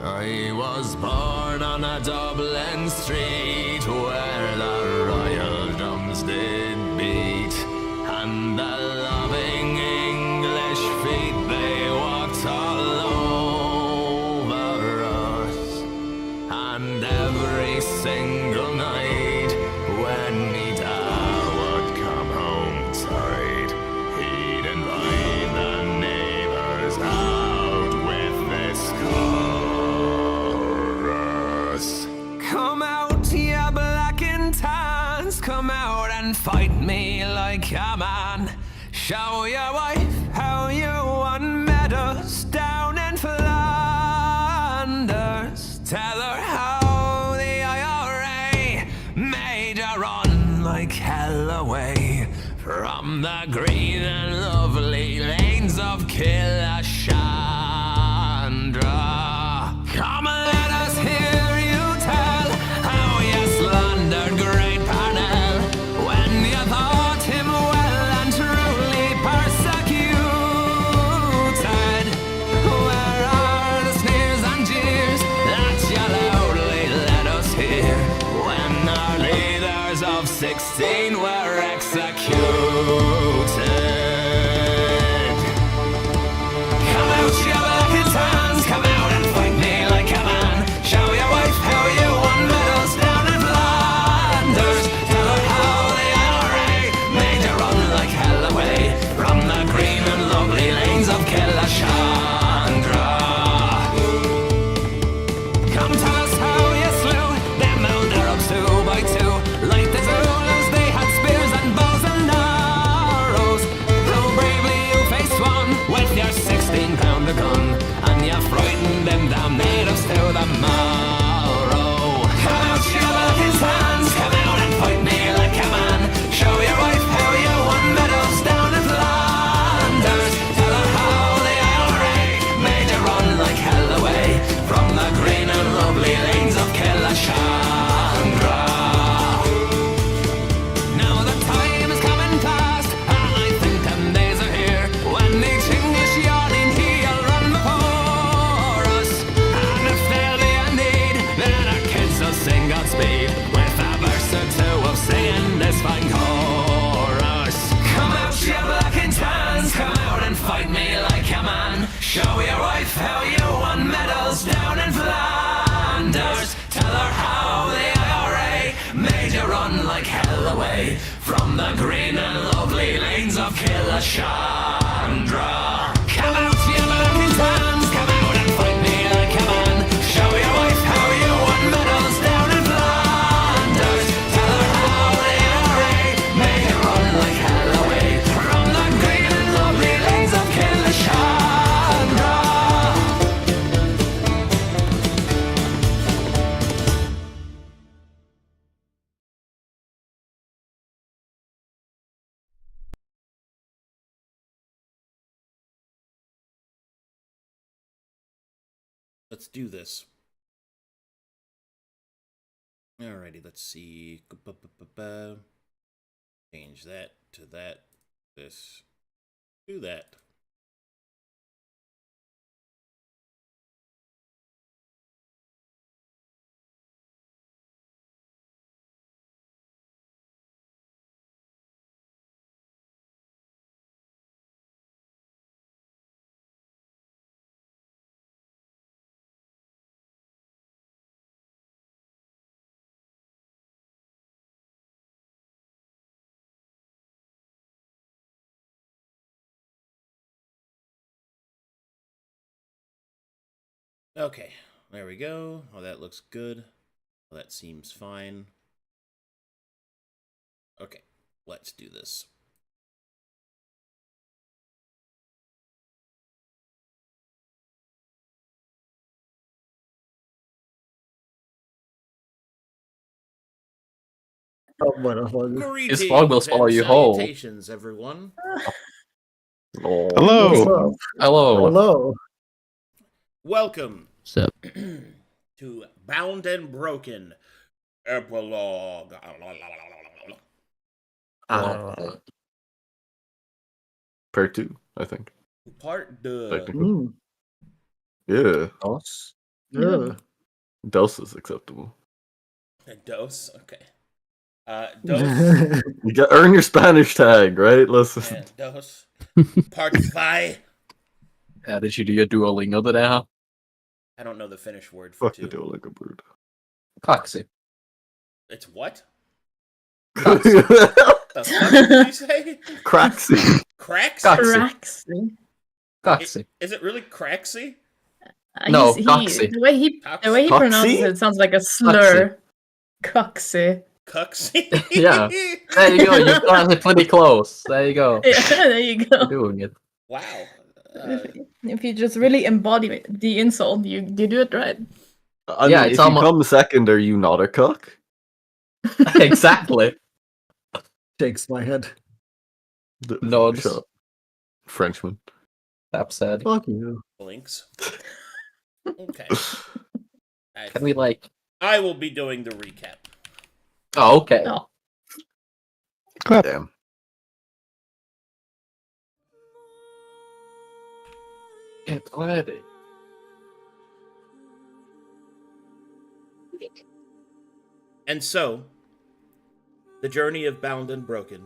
I was born on a Dublin street where the royal drums did beat, and the loving English feet, they walked all over us. And every single night when me dad would come home tired, he'd invite the neighbors out with this chorus. Come out, you black and tans, come out and fight me like a man. Show your wife how you won medals down in Flanders. Tell her how the IRA made you run like hell away from the green and lovely lanes of Killashandra. Come and let us hear you tell how you slandered great Parnell when you thought him well and truly persecuted. Where are the sneers and jeers that you loudly let us hear when our leaders of 16 were executed? Come out, you black and tans, come out and fight me like a man. Show your wife how you won medals down in Flanders. Tell her how the IRA made you run like hell away from the green and lovely lanes of Killashandra. Come tell us how you slew them old Arabs 2 by 2, like the Zulus they had spears and bows and arrows. How bravely you faced one with your 16-pounder gun, and you frightened them damn natives to the marrow. Come out, you black and tans, come out and fight me like a man. Show your wife how you won medals down in Flanders. Tell her how the IRA made you run like hell away from the green and lovely lanes of Killashandra. Now the time is coming fast, and I think them days are here when each English yarding he'll run before us. And if there'll be a need, then our kids will sing Godspeed with a verse or two of singing this fine chorus. Come out, you black and tans, come out and fight me like a man. Show your wife how you won medals down in Flanders. Tell her how the IRA made you run like hell away from the green and lovely lanes of Killashandra. Come out, you black and tans, come out and fight me like a man. Show your wife how you won medals down in Flanders. Tell her how the IRA made you run like hell away from the green and lovely lanes of Killashandra. Let's do this. Alrighty, let's see. Change that to that. This. Do that. Okay, there we go. Oh, that looks good. Oh, that seems fine. Okay, let's do this. Oh, bueno, Fog. Greetings Fog will swallow and you whole. salutations, everyone. Hello. What's up? Hello. Hello. Welcome What's up? to Bound and Broken Epilogue. Part 2, I think. Part 2. Technically. Mm. Yeah. Dos. Yeah. Dose is acceptable. A dose? Okay. Dose. You got earn your Spanish tag, right? Listen. Yeah, dose. Partify. Did you do your Duolingo today, huh? I don't know the Finnish word for Fuck the two. Duolingo bird. Coxy. It's what? Coxy. The fuck did you say? Craxy. Cracks? Coxy. Craxy. Coxy. Is it really craxy? No, He, Coxy. the way he Coxy? pronounces it sounds like a slur. Coxy. Cuxy? Yeah. There you go. You got it pretty close. There you go. Yeah, there you go. You're doing it. Wow. If you just really embody the insult, you do it right. I Yeah, mean, it's if almo- you come second, are you not a cock? Exactly. Shakes my head. Nods. Shut up. Frenchman. That's sad. Fuck you. Blinks. Okay. Can we I will be doing the recap. Oh, okay. Oh. Damn. Get ready. And so, the journey of Bound and Broken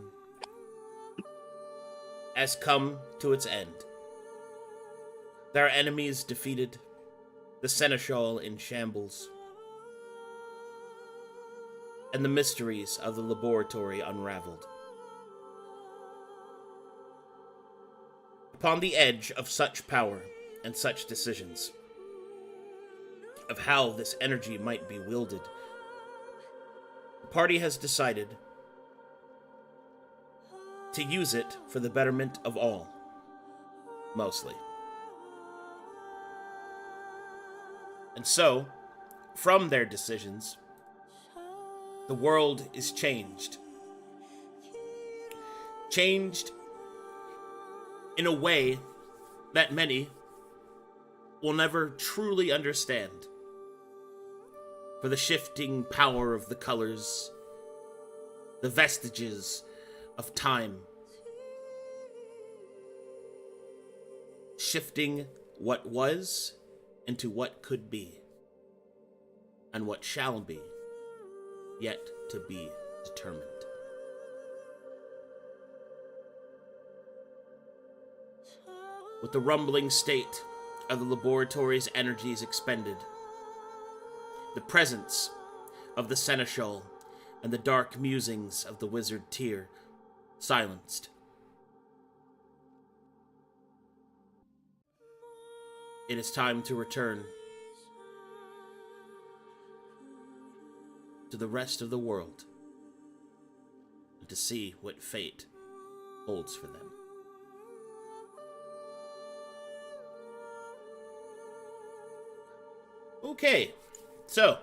has come to its end. Their enemies defeated, the Seneschal in shambles, and the mysteries of the laboratory unraveled. Upon the edge of such power and such decisions, of how this energy might be wielded, the party has decided to use it for the betterment of all, mostly. And so, from their decisions, the world is changed. Changed in a way that many will never truly understand. For the shifting power of the colors, the vestiges of time, shifting what was into what could be, and what shall be, yet to be determined. With the rumbling state of the laboratory's energies expended, the presence of the Seneschal and the dark musings of the wizard Tyr silenced, it is time to return to the rest of the world and to see what fate holds for them. Okay, so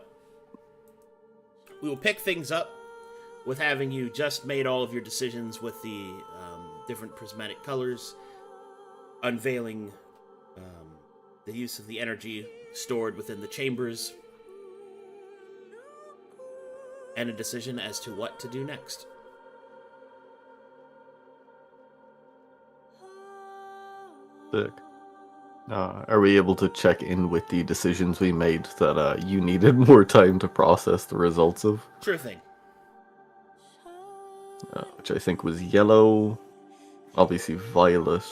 we will pick things up with having you just made all of your decisions with the different prismatic colors, unveiling the use of the energy stored within the chambers, and a decision as to what to do next. Sick. Are we able to check in with the decisions we made that you needed more time to process the results of? Sure thing. Which I think was yellow, obviously violet,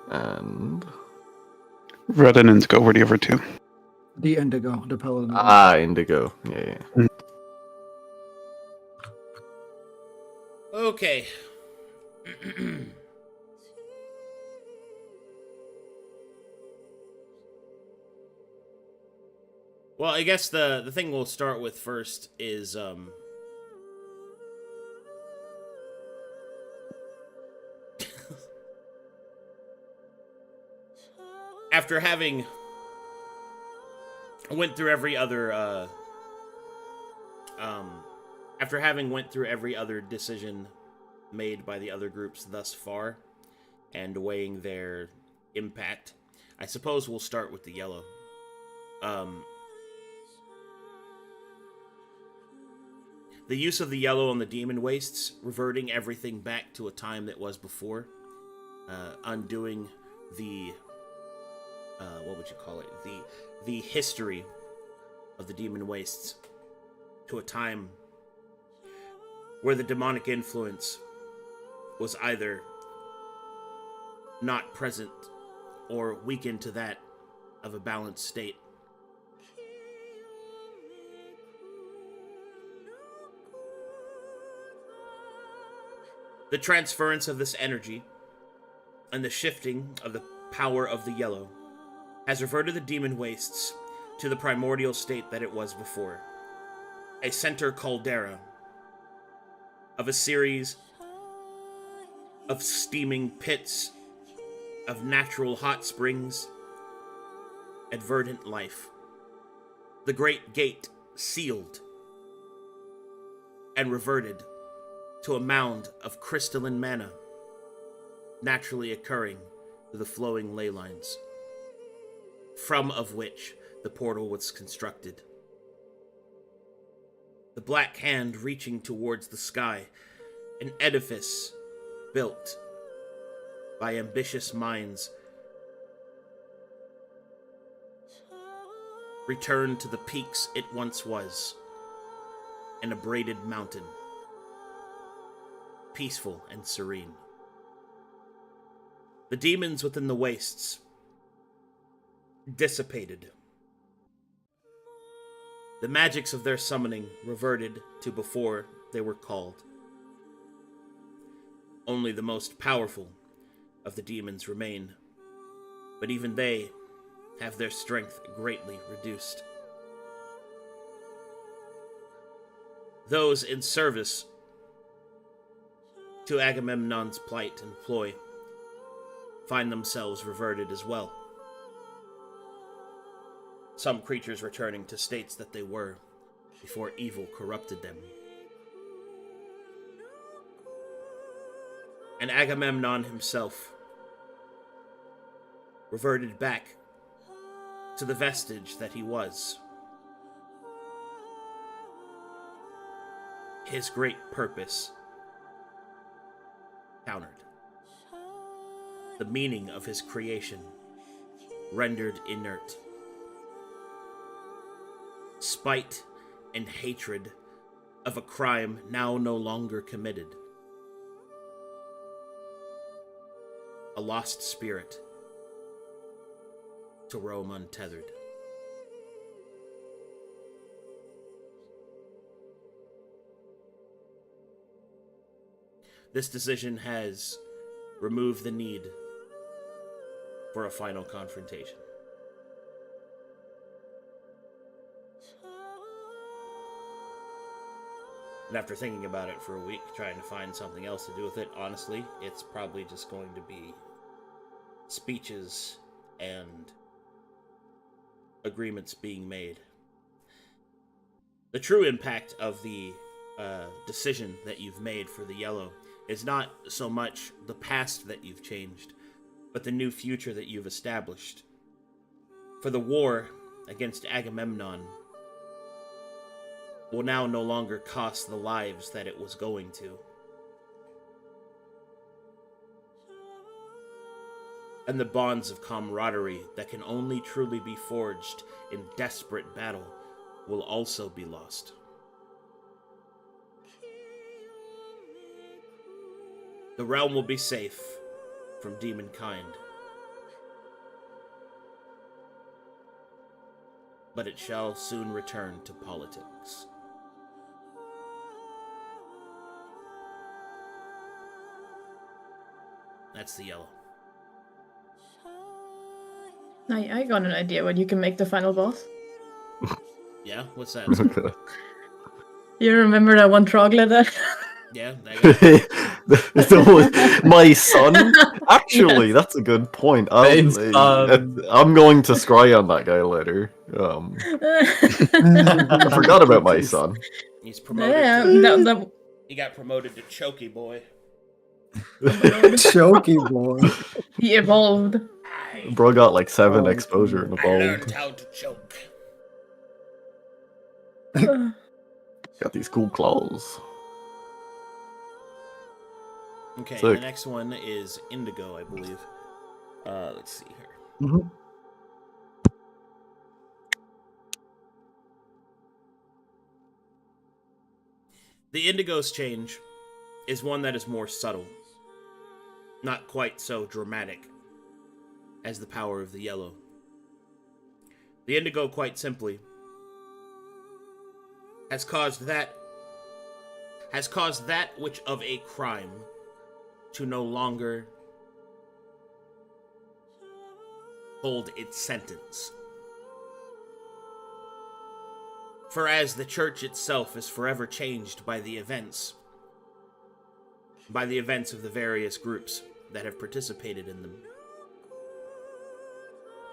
and... Red and indigo were the other two. The indigo, the paladin. Indigo. Yeah. Okay. Well, I guess the thing we'll start with first is after having went through every other decision made by the other groups thus far and weighing their impact, I suppose we'll start with the yellow. The use of the yellow on the demon wastes, reverting everything back to a time that was before, undoing the what would you call it? The history of the Demon Wastes to a time where the demonic influence was either not present or weakened to that of a balanced state. The transference of this energy and the shifting of the power of the yellow has reverted the Demon Wastes to the primordial state that it was before. A center caldera of a series of steaming pits of natural hot springs and verdant life. The great gate sealed and reverted to a mound of crystalline mana, naturally occurring through the flowing ley lines, from of which the portal was constructed. The black hand reaching towards the sky, an edifice built by ambitious minds, returned to the peaks it once was, an abraded mountain, peaceful and serene. The demons within the wastes dissipated. The magics of their summoning reverted to before they were called. Only the most powerful of the demons remain, but even they have their strength greatly reduced. Those in service to Agamemnon's plight and ploy find themselves reverted as well. Some creatures returning to states that they were before evil corrupted them. And Agamemnon himself reverted back to the vestige that he was. His great purpose countered. The meaning of his creation rendered inert. Spite and hatred of a crime now no longer committed. A lost spirit to roam untethered. This decision has removed the need for a final confrontation. And after thinking about it for a week, trying to find something else to do with it, honestly, it's probably just going to be speeches and agreements being made. The true impact of the decision that you've made for the yellow is not so much the past that you've changed, but the new future that you've established. For the war against Agamemnon will now no longer cost the lives that it was going to. And the bonds of camaraderie that can only truly be forged in desperate battle will also be lost. The realm will be safe from demonkind, but it shall soon return to politics. That's the yellow. I got an idea what you can make the final boss. Yeah? What's that? Okay. You remember that one troglodyte? Yeah, that guy. My son? Actually, that's a good point. Main son. I'm going to scry on that guy later. I forgot about my son. He's promoted. Yeah, To, he got promoted to Chokey Boy. Choky boy. he evolved. Bro got like 7 exposure in the I learned bulb. how to choke. Got these cool claws. Okay, Sick. the next one is Indigo, I believe. Let's see here. Mhm. The Indigo's change is one that is more subtle, not quite so dramatic as the power of the Yellow. The Indigo, quite simply, has caused that which of a crime to no longer hold its sentence. For as the church itself is forever changed by the events of the various groups that have participated in them,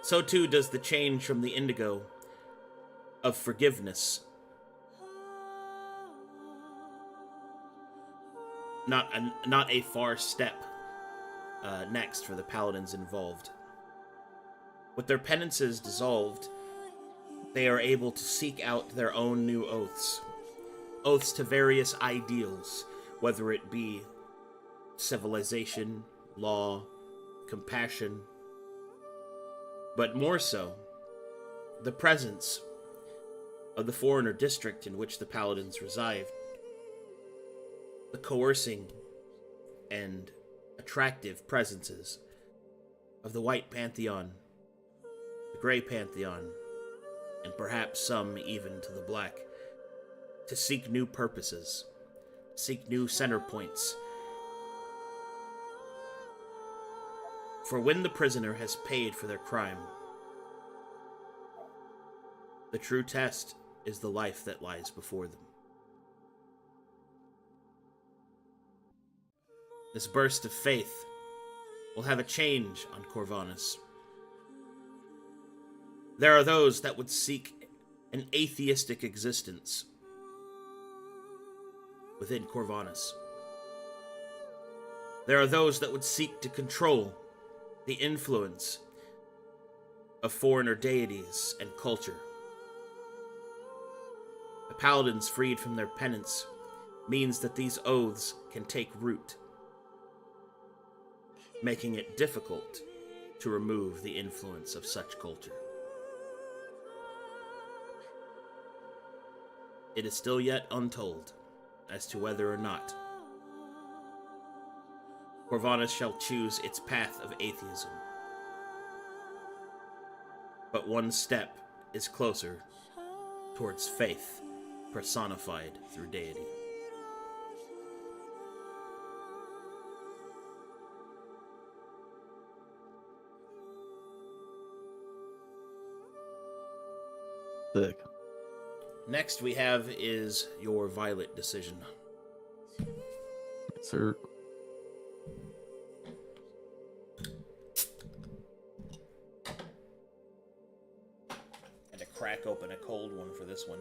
so too does the change from the Indigo of forgiveness. Not a far step next for the paladins involved. With their penances dissolved, they are able to seek out their own new oaths. Oaths to various ideals, whether it be civilization, law, compassion, but more so, the presence of the foreigner district in which the paladins reside. The coercing and attractive presences of the White Pantheon, the Grey Pantheon, and perhaps some even to the Black, to seek new purposes, seek new center points. For when the prisoner has paid for their crime, the true test is the life that lies before them. This burst of faith will have a change on Corvanus. There are those that would seek an atheistic existence within Corvanus. There are those that would seek to control the influence of foreigner deities and culture. The paladins freed from their penance means that these oaths can take root, making it difficult to remove the influence of such culture. It is still yet untold as to whether or not Corvanus shall choose its path of atheism. But one step is closer towards faith personified through deity. Sick. Next we have is your Violet decision. Sir. Had to crack open a cold one for this one.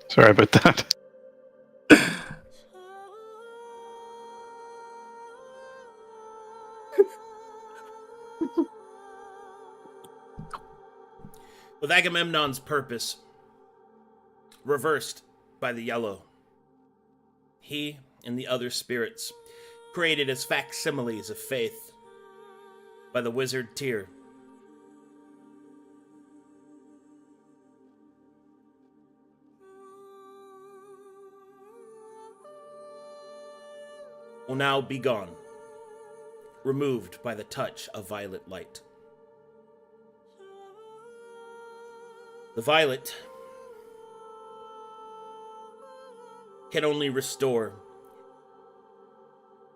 Sorry about that. With Agamemnon's purpose reversed by the Yellow, he and the other spirits created as facsimiles of faith by the wizard Tyr. Will now be gone, removed by the touch of violet light. The violet can only restore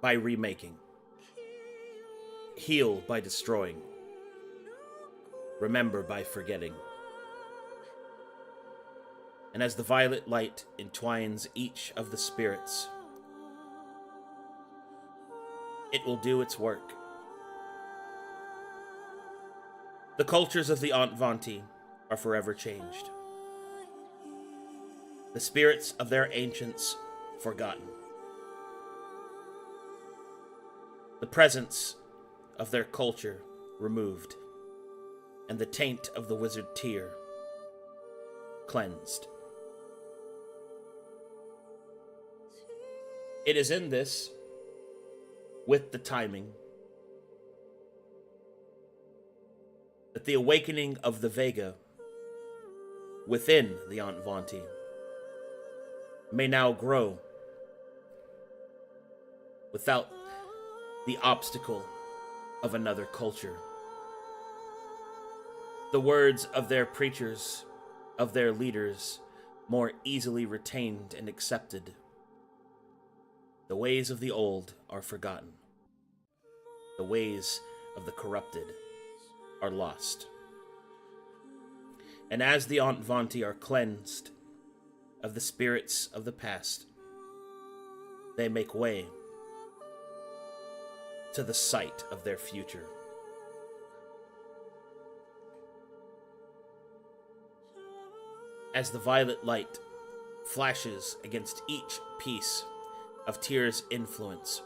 by remaking, heal by destroying, remember by forgetting. And as the violet light entwines each of the spirits, it will do its work. The cultures of the Antvanti are forever changed. The spirits of their ancients forgotten. The presence of their culture removed, and the taint of the wizard Tyr cleansed. It is in this, with the timing, that the awakening of the Vega within the Antvanti may now grow without the obstacle of another culture. The words of their preachers, of their leaders, more easily retained and accepted. The ways of the old are forgotten. The ways of the corrupted are lost. And as the Antvanti are cleansed of the spirits of the past, they make way to the sight of their future. As the violet light flashes against each piece of Tyr's influence,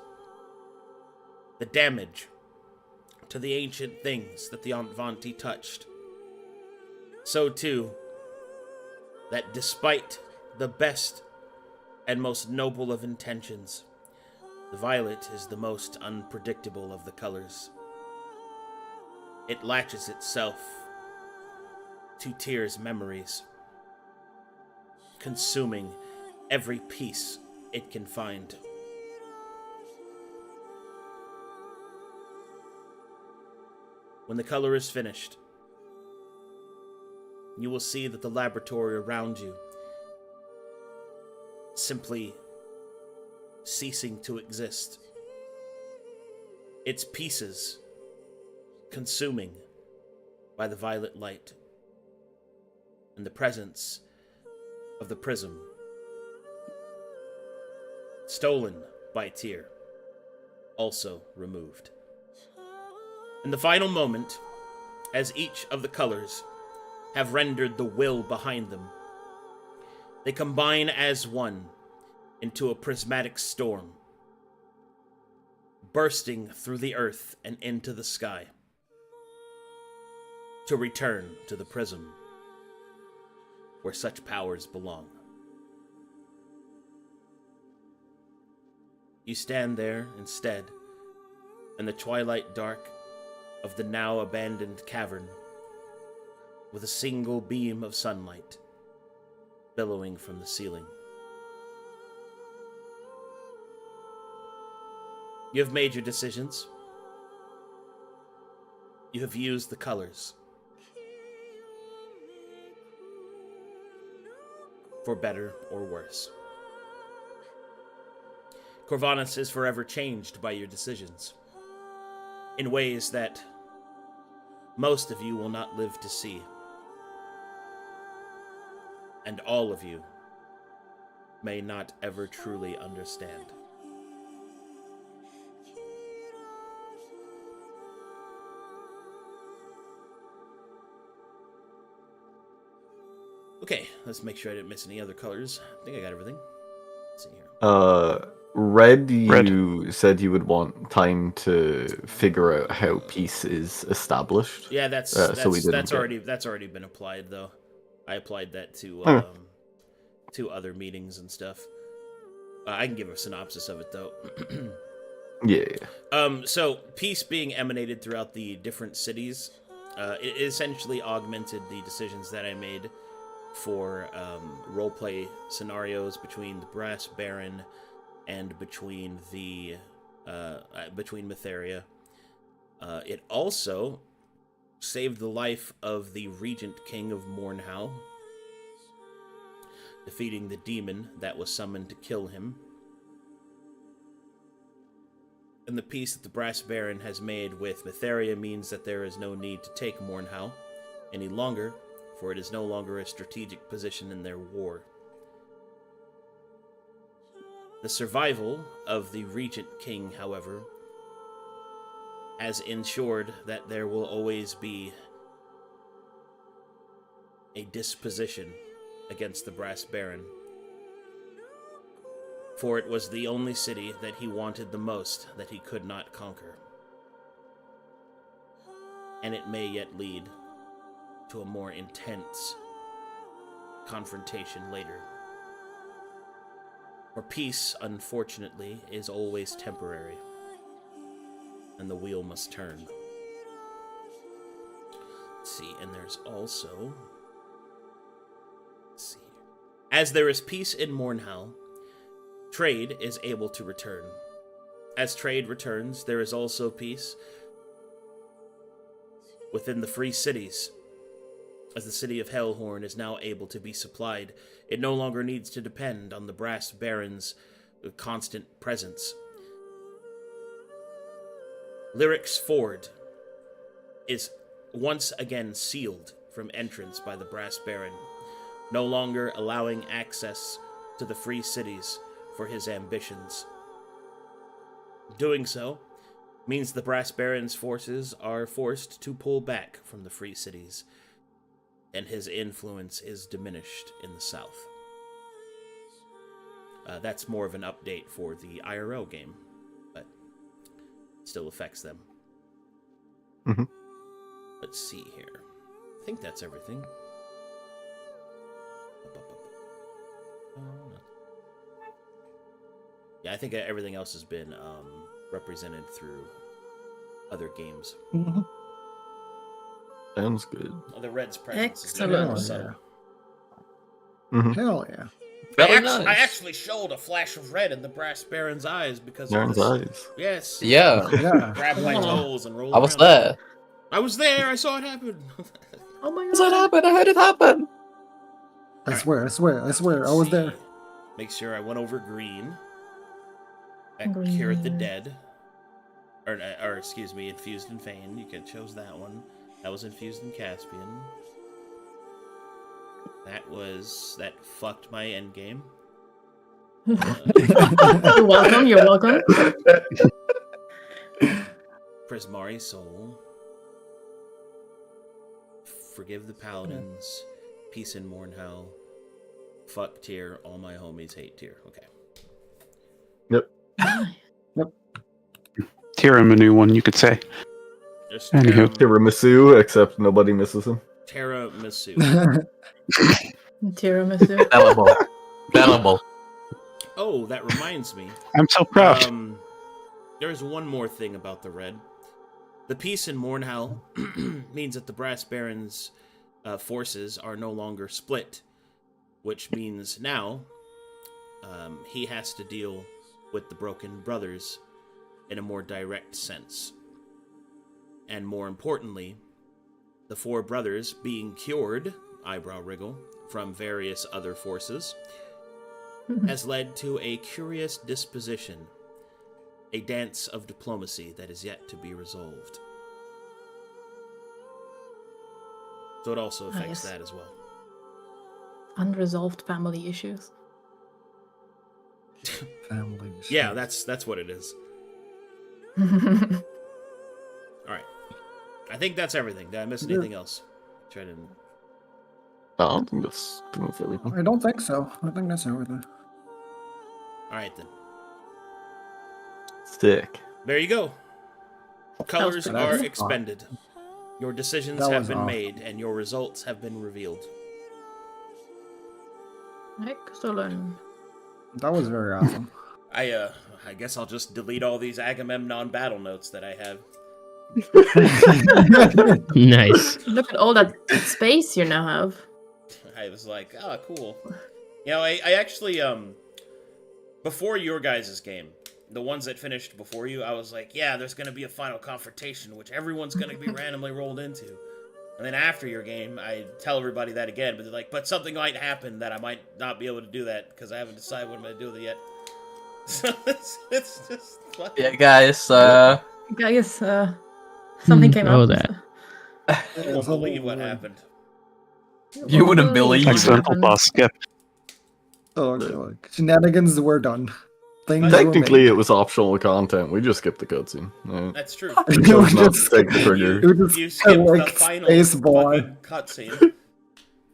the damage to the ancient things that the Antvanti touched, so too, that despite the best and most noble of intentions, the violet is the most unpredictable of the colors. It latches itself to Tyr's memories, consuming every piece it can find. When the color is finished, you will see that the laboratory around you simply ceasing to exist. Its pieces consuming by the violet light, and the presence of the prism stolen by Tyr also removed. In the final moment, as each of the colors have rendered the will behind them, they combine as one into a prismatic storm, bursting through the earth and into the sky, to return to the prism where such powers belong. You stand there instead, in the twilight dark of the now abandoned cavern, with a single beam of sunlight billowing from the ceiling. You have made your decisions. You have used the colors. For better or worse. Corvanus is forever changed by your decisions, in ways that most of you will not live to see. And all of you may not ever truly understand. Okay, let's make sure I didn't miss any other colors. I think I got everything. Let's see here. Red, you said you would want time to figure out how peace is established. Yeah, that's so we didn't that's already been applied though. I applied that to other meetings and stuff. I can give a synopsis of it though. Yeah. So peace being emanated throughout the different cities, it essentially augmented the decisions that I made for roleplay scenarios between the Brass Baron and between Mytheria. It also saved the life of the Regent King of Mornhow, defeating the demon that was summoned to kill him. And the peace that the Brass Baron has made with Mytheria means that there is no need to take Mornhow any longer, for it is no longer a strategic position in their war. The survival of the Regent King, however, has ensured that there will always be a disposition against the Brass Baron, for it was the only city that he wanted the most that he could not conquer. And it may yet lead to a more intense confrontation later. For peace, unfortunately, is always temporary, and the wheel must turn. Let's see, and there's also Let's see. As there is peace in Mornhal, trade is able to return. As trade returns, there is also peace within the free cities. As the city of Hellhorn is now able to be supplied, it no longer needs to depend on the Brass Baron's constant presence. Lyric's Ford is once again sealed from entrance by the Brass Baron, no longer allowing access to the free cities for his ambitions. Doing so means the Brass Baron's forces are forced to pull back from the free cities, and his influence is diminished in the south. That's more of an update for the IRL game, but it still affects them. Mhm. Let's see here. I think that's everything. Yeah, I think everything else has been represented through other games. Sounds good. The Red's presence is Excellent. more subtle. Hell yeah. I actually showed a flash of red in the Brass Baron's eyes because of Baron's this. eyes. Yes. Yeah, Yeah. Grab my toes and roll I was around. there. I was there. I saw it happen. Oh my Does that god. happen? I heard it happen. I swear, I was there. Make sure I went over green. Green. Cure the Dead. Or excuse me, Infused in Fane. You could chose that one. That was Infused in Caspian. That fucked my endgame. You're welcome, you're welcome. Prismari Soul. Forgive the Paladins. Peace in Mornhell. Fuck Tyr. All my homies hate Tyr. Okay. Yep. Tiramisu one, you could say. Just Anywho. Tiramisu, except nobody misses him. Tiramisu. Tiramisu. Bellable. Bellable. Oh, that reminds me. I'm so proud. There's one more thing about the red. The peace in Mornhal means that the Brass Baron's forces are no longer split, which means now he has to deal with the Broken Brothers in a more direct sense. And more importantly, the four brothers being cured, eyebrow wriggle, from various other forces, has led to a curious disposition, a dance of diplomacy that is yet to be resolved. So it also affects yes. that as well. Unresolved family issues. Families. Yeah, that's what it is. Alright. I think that's everything. Did I miss anything else? Try to... I don't think that's everything. I don't think so. I think that's everything. Alright then. Sick. There you go. Colors pretty are good. expended. Your decisions That have was been awesome. made, and your results have been revealed. Excellent. That was very awesome. I guess I'll just delete all these Agamemnon battle notes that I have. Nice. Look at all that space you now have. I was like, oh, cool. You know, I actually, before your guys' game, the ones that finished before you, I was like, yeah, there's going to be a final confrontation, which everyone's going to be randomly rolled into. And then after your game, I tell everybody that again, but they're like, but something might happen that I might not be able to do that, because I haven't decided what I'm going to do with it yet. So it's just fucking... Yeah, guys. Guys, something came Oh, up. that. You won't believe what happened. You wouldn't believe. Accidental boss skip. Oh, okay, like, shenanigans were done. Things were Technically, made. it was optional content. We just skipped the cutscene. Right? That's true. We chose not to take the trigger. It was You just skipped like the final space bar. fucking cutscene.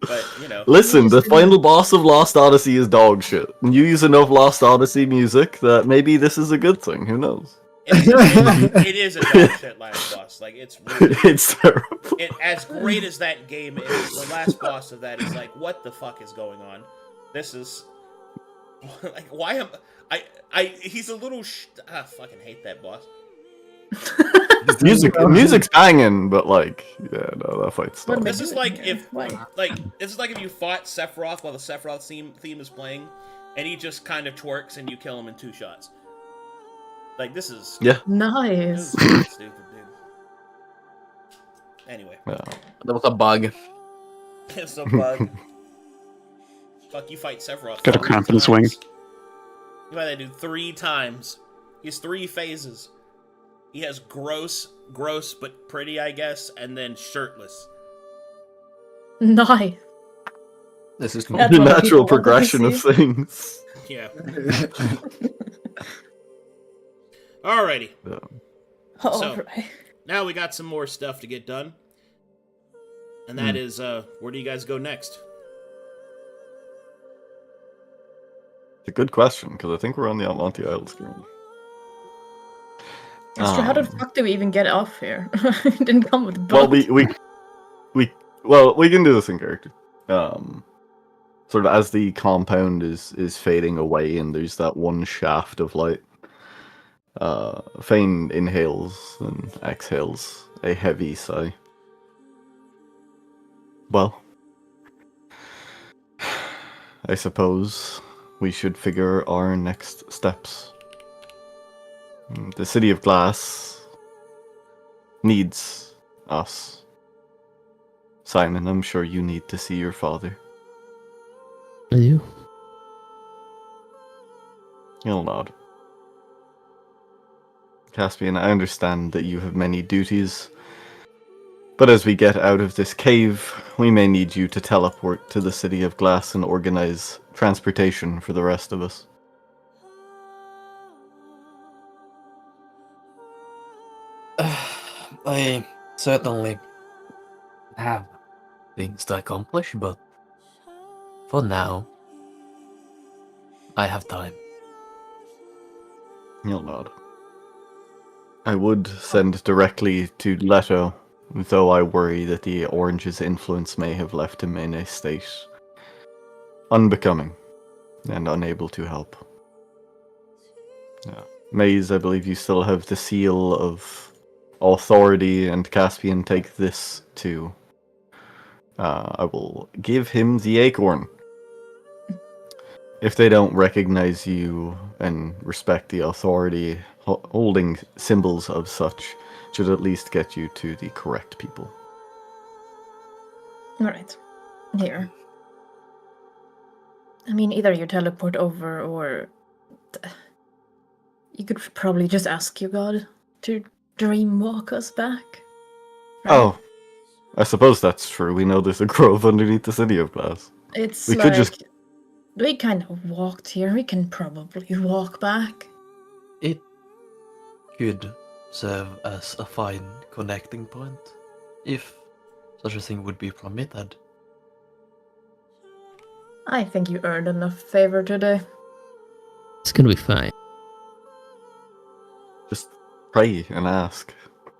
But, you know. Listen, the final boss of Lost Odyssey is dog shit. You use enough Lost Odyssey music that maybe this is a good thing. Who knows? It is a dog shit last boss. Like, it's really... It's terrible. As great as that game is, the last boss of that is like, what the fuck is going on? This is... Like, why am... he's a little... I fucking hate that boss. Music's banging, but like, yeah, no, that fight's What not. am I This is doing like here? if, Why? this is like if you fought Sephiroth while the Sephiroth theme is playing, and he just kind of twerks and you kill him in 2 shots. Like this is Yeah. Nice. fucking stupid, dude. Anyway, Yeah. That was a bug. it's a bug. Fuck, you fight Sephiroth. Got a 3 cramp in his wing. times. You fight that dude 3 times. He has 3 phases. He has gross but pretty, I guess, and then shirtless. Nice. This is That's The what natural people want to progression of see. things. Yeah. Alrighty. Yeah. Alright. Now we got some more stuff to get done. And that is, where do you guys go next? It's a good question, because I think we're on the Atlanti Isles currently. That's true. How the fuck do we even get off here? It didn't come with a Well, boat. we can do this in character. Sort of as the compound is fading away, and there's that one shaft of light. Fane inhales and exhales a heavy sigh. Well, I suppose we should figure our next steps. The City of Glass needs us. Simon, I'm sure you need to see your father. I do. He'll nod. Caspian, I understand that you have many duties, but as we get out of this cave, we may need you to teleport to the City of Glass and organize transportation for the rest of us. I certainly have things to accomplish, but for now, I have time. He'll nod. I would send directly to Leto, though I worry that the Orange's influence may have left him in a state unbecoming and unable to help. Yeah. Maze, I believe you still have the seal of authority, and Caspian, take this too. I will give him the acorn. If they don't recognize you and respect the authority, holding symbols of such should at least get you to the correct people. Alright. Here. I mean, either you teleport over or you could probably just ask your god to dreamwalk us back. Right? Oh, I suppose that's true. We know there's a grove underneath the City of Glass. It's we like, could just... we kind of walked here. We can probably walk back. It could serve as a fine connecting point, if such a thing would be permitted. I think you earned enough favor today. It's gonna be fine. Just pray and ask.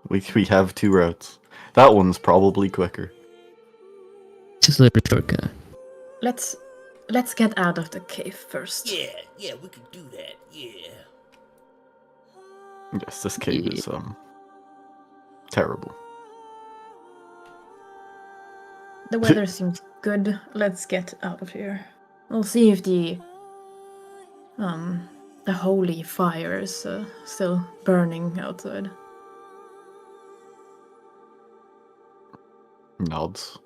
We have 2 routes. That one's probably quicker. Just a little shortcut. Let's get out of the cave first. Yeah, we could do that, yeah. Yes, this cave is terrible. The weather seems good. Let's get out of here. We'll see if the holy fire is still burning outside. Nods.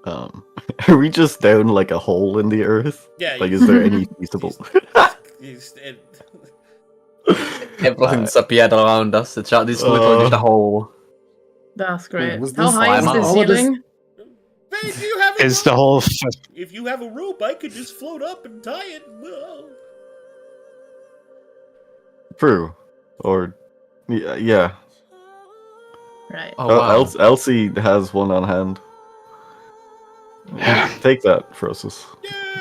Are we just down like a hole in the earth? Yeah. Like, is there any feasible? Everything's appeared around us. It's just literally just a hole. That's great. was How this high is slime the on? ceiling? Babe, you have a Is rope? the whole If you have a rope, I could just float up and tie it. Whoa. True. Or yeah. Right. Oh, wow. Elsie has one on hand. Take that, Frosus.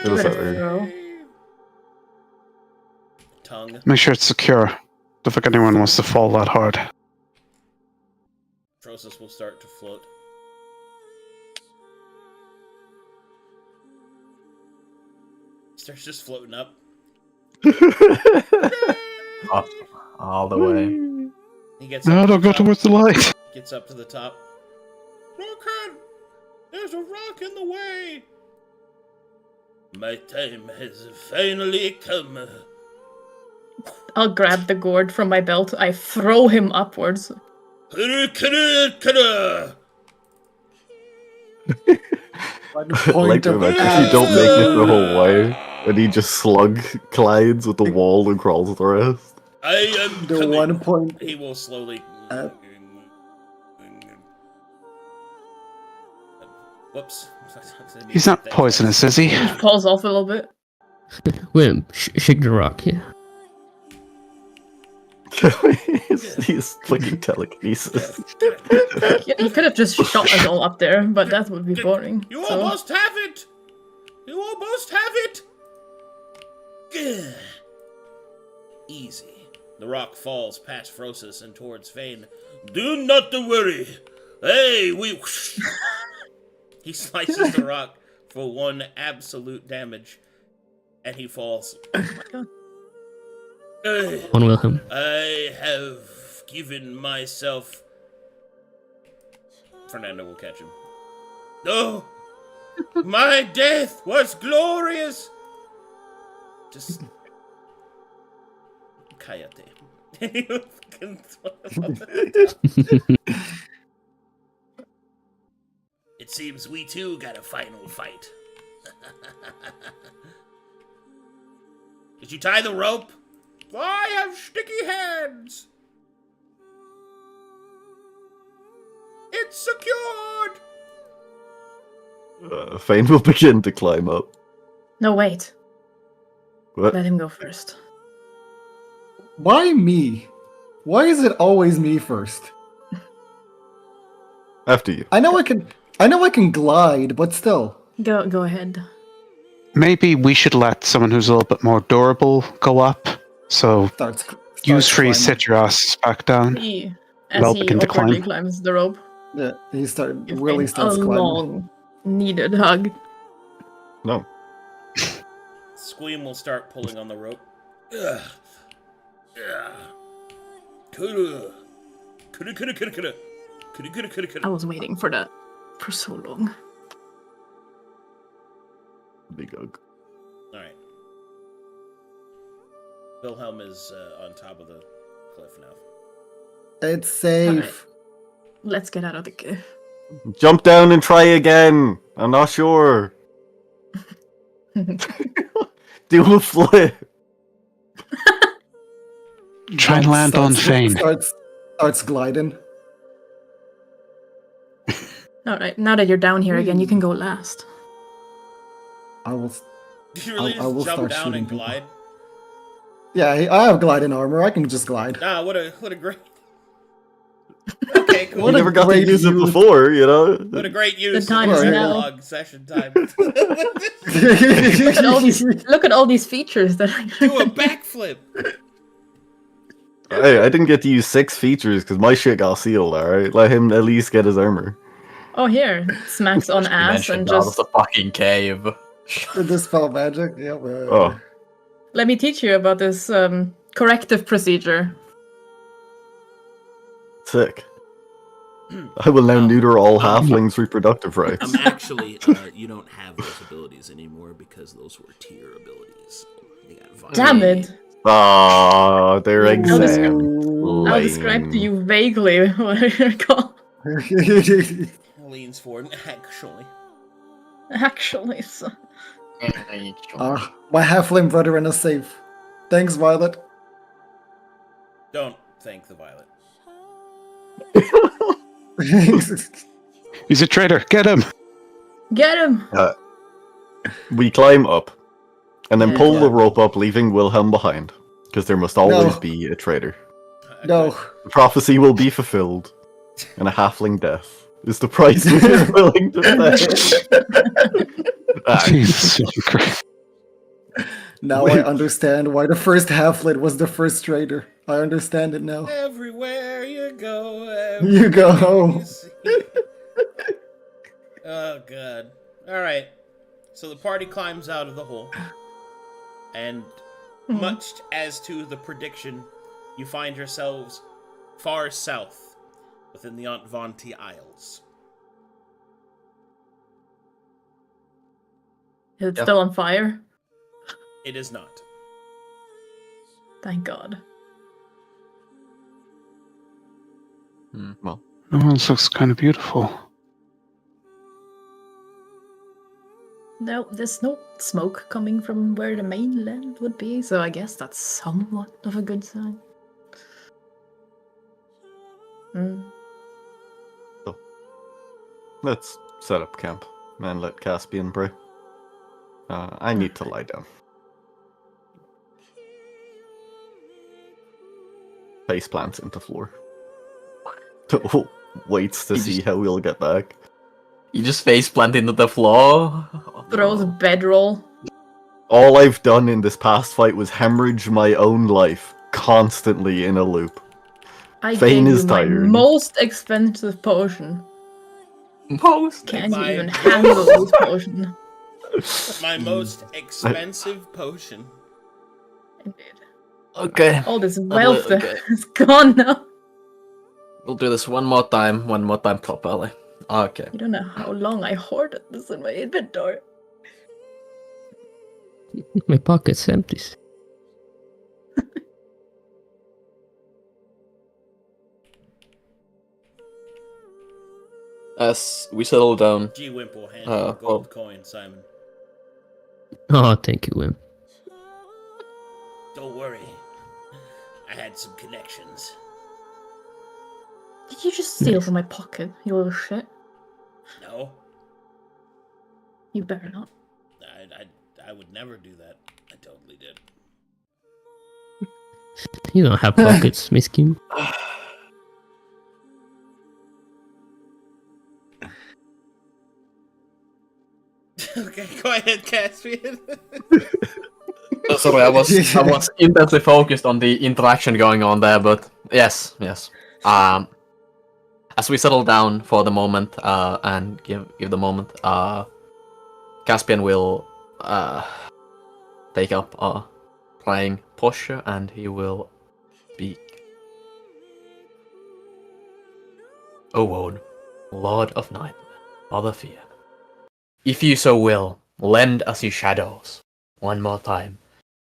Get us out of here. Throw. Tongue. make sure it's secure? Don't think anyone wants to fall that hard. Process will start to float. Starts just floating up. Up all the way. He gets No, up to don't the go top. towards the light. Gets up to the top. Rockhead! There's a rock in the way! My time has finally come. I'll grab the gourd from my belt. I throw him upwards. Kada! One I like point to of imagine if you don't make it the whole way, and he just slug glides with the wall and crawls the rest. I am the coming. 1 point. He will slowly. Whoops. He's not poisonous, is he? Falls off a little bit. Wait, shake the rock, yeah. he's flicking telekinesis. He could have just shot us all up there, but that would be boring. You so- almost have it! You almost have it! Gah. Easy. The rock falls past Frosis and towards Fane. Do not worry. Hey, we... He slices the rock for 1 absolute damage, and he falls. On Wilhelm. I have given myself... Fernando will catch him. No! My death was glorious! Just... Coyote. It seems we too got a final fight. Did you tie the rope? I have sticky hands! It's secured! Fane will begin to climb up. No, wait. What? Let him go first. Why me? Why is it always me first? After you. I know I can glide, but still. Go ahead. Maybe we should let someone who's a little bit more durable go up. So Starts use free, climbing. sit your asses back down. As Well, he begin to awkwardly climb. climbs the rope. Yeah, Give Willie him starts a climbing. long, needed hug. No. Squeam will start pulling on the rope. Ugh. Ugh. Kuda. Kuda, kuda, kuda, kuda. Kuda, kuda, kuda, kuda. I was waiting for that for so long. Big hug. Alright. Wilhelm is on top of the cliff now. It's safe. Let's get out of the cave. Jump down and try again. I'm not sure. Do a flip. Try and land on Fane. Starts gliding. Alright, now that you're down here again, you can go last. I will. You really I will just jump start down shooting and people. glide? Yeah, I have gliding armor. I can just glide. Ah, what a great... Okay, cool. What You a never got to great use it use. before, you know? What a great use time of is the now. Epilogue session time. Look at all these features that I Do a backflip. Hey, I didn't get to use 6 features because my shit got sealed, alright? Let him at least get his armor. Oh, here. Smacks on ass and just... a fucking cave. Dispel magic. Yeah. Oh. Let me teach you about this corrective procedure. Sick. I will now neuter all halflings' reproductive rights. Actually, you don't have those abilities anymore because those were tier abilities. You got violent. Damn it. Ah, they're I'll exempt. I'll describe to you vaguely what you're called. Leans forward. Actually. Actually, so... My halfling brethren is safe. Thanks, Violet. Don't thank the Violet. He's a traitor. Get him. Get him! We climb up, and then Yeah. pull the rope up, leaving Wilhelm behind. Because there must always No. be a traitor. No. The prophecy will be fulfilled, and a halfling death is the price we are willing to pay. Jesus Christ. Now Wait. I understand why the first halfling was the first traitor. I understand it now. Everywhere you go. You go home. you see. Oh, God. Alright. So the party climbs out of the hole. And much as to the prediction, you find yourselves far south, within the Antvanti Isles. Is it Yep. still on fire? It is not. Thank God. Well, Oh, this looks kind of beautiful. No, there's no smoke coming from where the mainland would be, so I guess that's somewhat of a good sign. let's set up camp and let Caspian pray. I need to lie down. Face plants into floor. Waits to He see just- how we'll get back. You just face plant into the floor. Oh, Throws a no. bedroll. All I've done in this past fight was hemorrhage my own life constantly in a loop. I Fane gave is you my tired. most expensive potion. Most. Can't you my even most- handle this potion? My most expensive potion. Indeed. Okay. All this I'll wealth do it, okay. is gone now. We'll do this one more time properly. Okay. You don't know how long I hoarded this in my inventory. My pocket's empty. As we settle down, G Wimp will hand you a gold coin, Simon. Oh, thank you, Wim. Don't worry. I had some connections. Did you just steal from my pocket, you little shit? No, You better not. I would never do that. I totally did. You don't have pockets, miskin. Okay, go ahead, Caspian. sorry, I was intensely focused on the interaction going on there, but yes. As we settle down for the moment, and give the moment, Caspian will take up a playing posture and he will speak. O Woad, Lord of Night, Father Fear, if you so will, lend us your shadows one more time,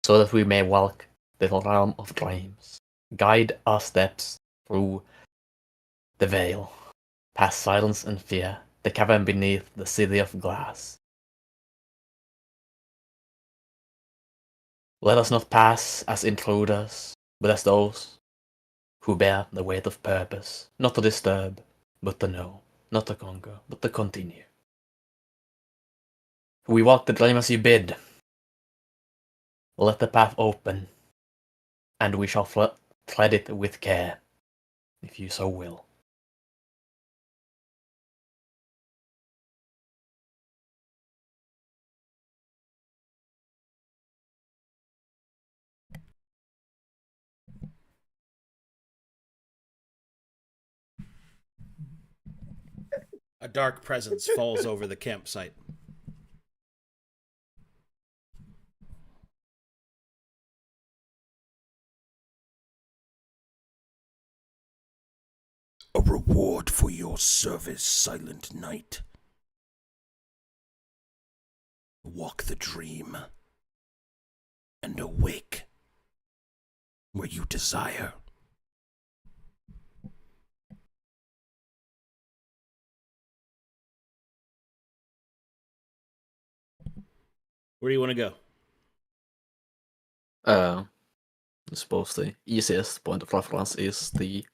so that we may walk the realm of dreams. Guide our steps through the veil, past silence and fear, the cavern beneath the city of glass. Let us not pass as intruders, but as those who bear the weight of purpose, not to disturb, but to know, not to conquer, but to continue. We walk the dream as you bid. Let the path open, and we shall tread it with care, if you so will. A dark presence falls over the campsite. A reward for your service, Silent Knight. Walk the dream and awake where you desire. Where do you want to go? I suppose the easiest point of reference is the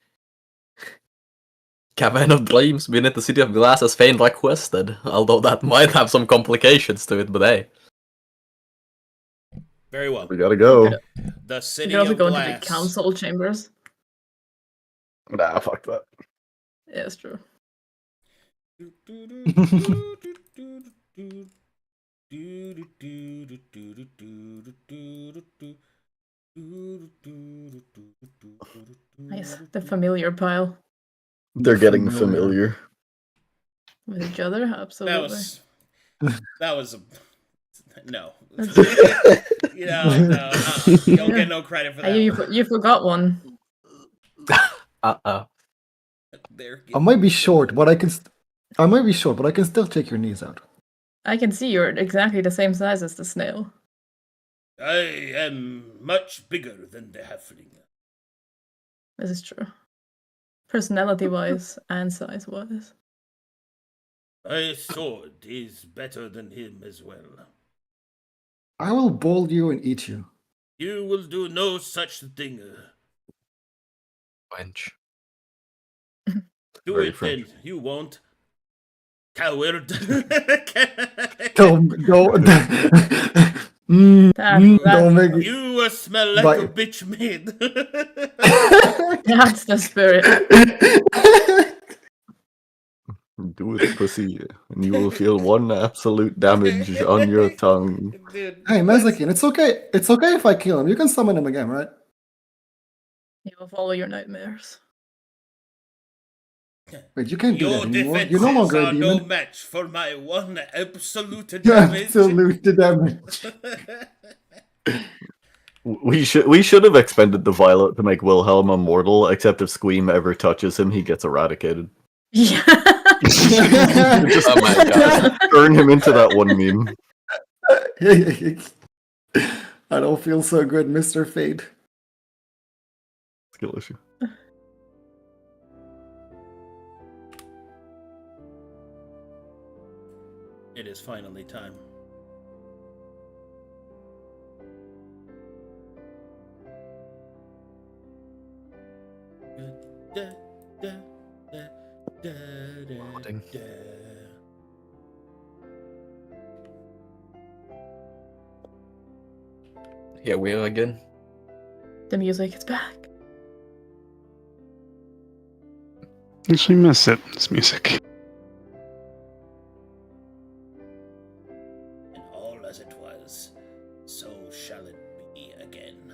Cavern of Dreams beneath the City of Glass as Fane requested, although that might have some complications to it, but hey. Very well. We gotta go. The You City can also of go into Glass. the council chambers. Nah, fuck that. Yeah, it's true. Nice. The familiar pile. They're getting familiar. With each other? Absolutely. That was a no. That's- You don't get no credit for that. You forgot one. Uh-oh. There. I might be short, but I can. I might be short, but I can still take your knees out. I can see you're exactly the same size as the snail. I am much bigger than the halfling. This is true. Personality-wise and size-wise. My sword is better than him as well. I will boil you and eat you. You will do no such thing. Wench. Do Very it French. then. You won't. Coward. Don't. That's Don't make it. You smell like a But- bitch maid. That's the spirit. Do it, pussy, and you will feel 1 absolute damage on your tongue. Dude, Hey, Mezakin, it's okay. It's okay if I kill him. You can summon him again, right? He will follow your nightmares. Wait, you can't do your that anymore. defenses You're no longer a are no demon. match for my 1 absolute You damage. absolute damage. We should have expended the violet to make Wilhelm immortal, except if Squeam ever touches him, he gets eradicated. Yeah. Just Oh my god. turn him into that one meme. I don't feel so good, Mr. Fade. Skill issue. It is finally time. Loading. Here we are again. The music is back. Actually miss it, this music. And all as it was, so shall it be again.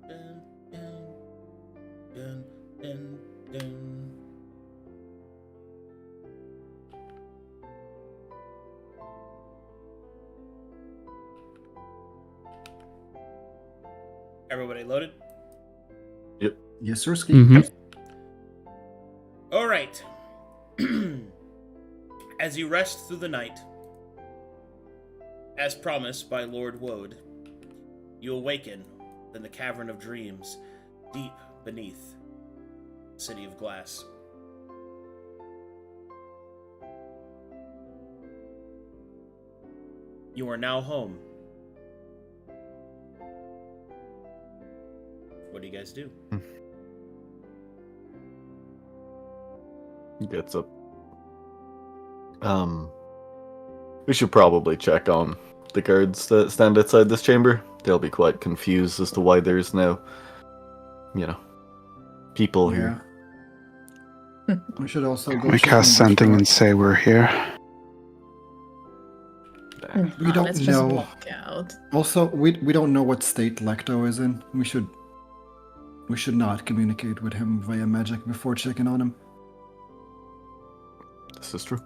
Dun, dun, dun, dun, dun. Everybody loaded? Yes, sir, Ski. Mhm. All right. As you rest through the night, as promised by Lord Woad, you awaken in the Cavern of Dreams, deep beneath the City of Glass. You are now home. What do you guys do? He gets up. We should probably check on the guards that stand outside this chamber. They'll be quite confused as to why there's now, people here. We should also go. We check cast on the something shop. and say we're here. We don't Let's just know. walk out. Also, we don't know what state Lecto is in. We should not communicate with him via magic before checking on him. This is true.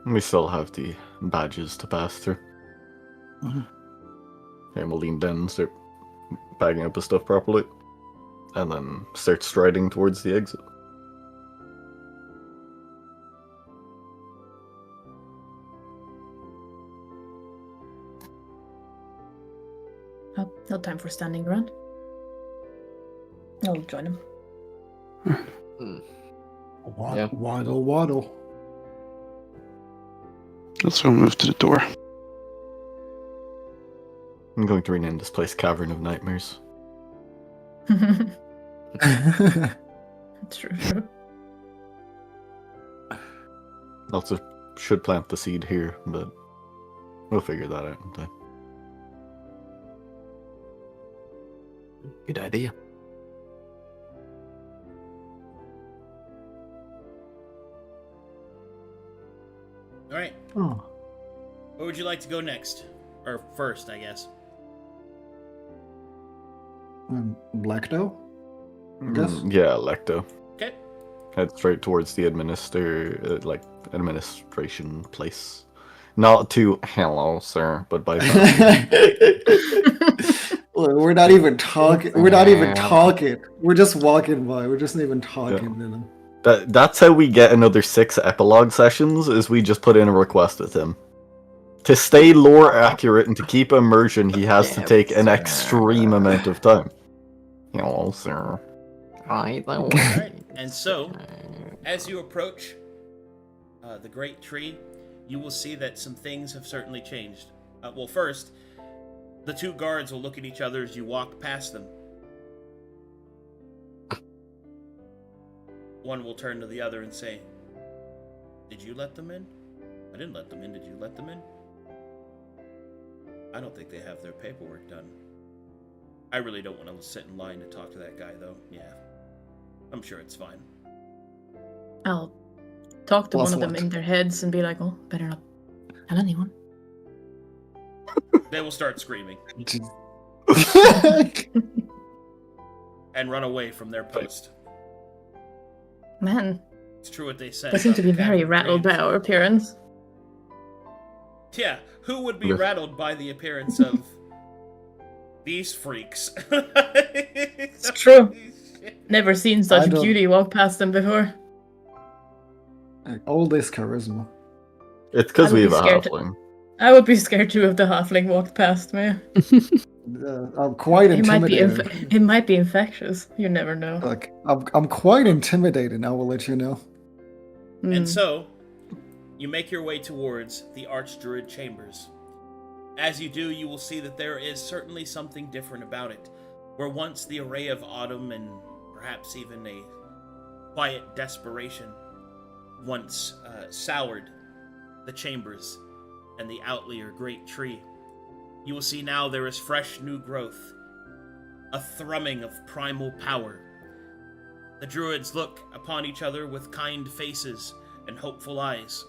We still have the badges to pass through. Mhm. And we'll lean down and start bagging up his stuff properly. And then start striding towards the exit. Oh, no time for standing around. I'll join him. Yeah. Waddle, waddle. Let's go move to the door. I'm going to rename this place Cavern of Nightmares. True, true. Also, should plant the seed here, but we'll figure that out in time. Good idea. All right. Oh. Where would you like to go next? Or first, I guess. Blackdo? I guess. Yeah, Lecto. Okay. Head straight towards the administration place. Not to hello, sir, but by phone. We're not even talking. We're not even talking. We're just walking by. We're just not even talking. You know? That's how we get another 6 epilogue sessions, is we just put in a request with him. To stay lore accurate and to keep immersion, he has to take an extreme amount of time. Hello, sir. Alright, and so, as you approach the great tree, you will see that some things have certainly changed. Well, first, the 2 guards will look at each other as you walk past them. One will turn to the other and say, "Did you let them in?" "I didn't let them in. Did you let them in?" "I don't think they have their paperwork done." I really don't want to sit in line to talk to that guy, though. Yeah. I'm sure it's fine. I'll talk to Plus one of them what? in their heads and be like, "Oh, better not tell anyone." They will start screaming and run away from their post. Man, It's true what they said. they seem about to be the very cavern rattled by graves. our appearance. Yeah, who would be Yeah. rattled by the appearance of these freaks? It's true. Never seen I such don't- beauty walk past them before. All this charisma. It's because I we would have a be scared to- halfling. I would be scared too if the halfling walked past me. I'm quite It might be intimidated. it might be infectious. You never know. Like I'm quite intimidated. I will let you know. Mm. And so, you make your way towards the Archdruid chambers. As you do, you will see that there is certainly something different about it. Where once the array of autumn and perhaps even a quiet desperation once soured the chambers and the outlier great tree, you will see now there is fresh new growth, a thrumming of primal power. The druids look upon each other with kind faces and hopeful eyes.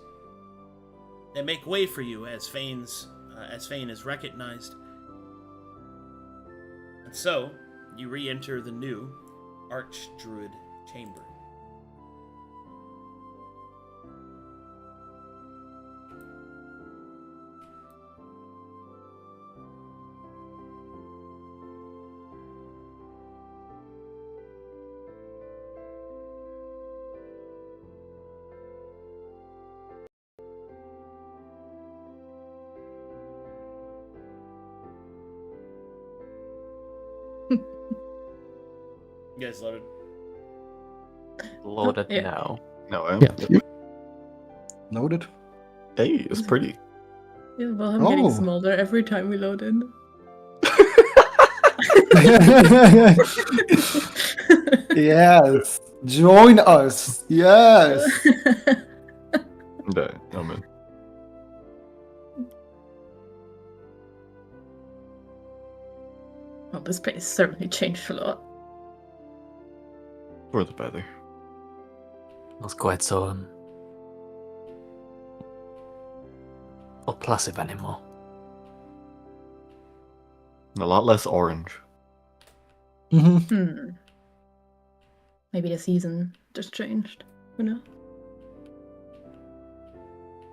They make way for you as Fane is recognized. And so, you re-enter the new Archdruid chamber. You guys loaded? Loaded Yeah. now. No, Yeah. Loaded. Hey, it's pretty. Yeah, well, I'm getting Oh. smaller every time we load in. Yes. Join us. Yes. No, man. Well, this place certainly changed a lot. For the better. Not quite so oppressive anymore. A lot less orange. Hmm. Maybe the season just changed. Who knows?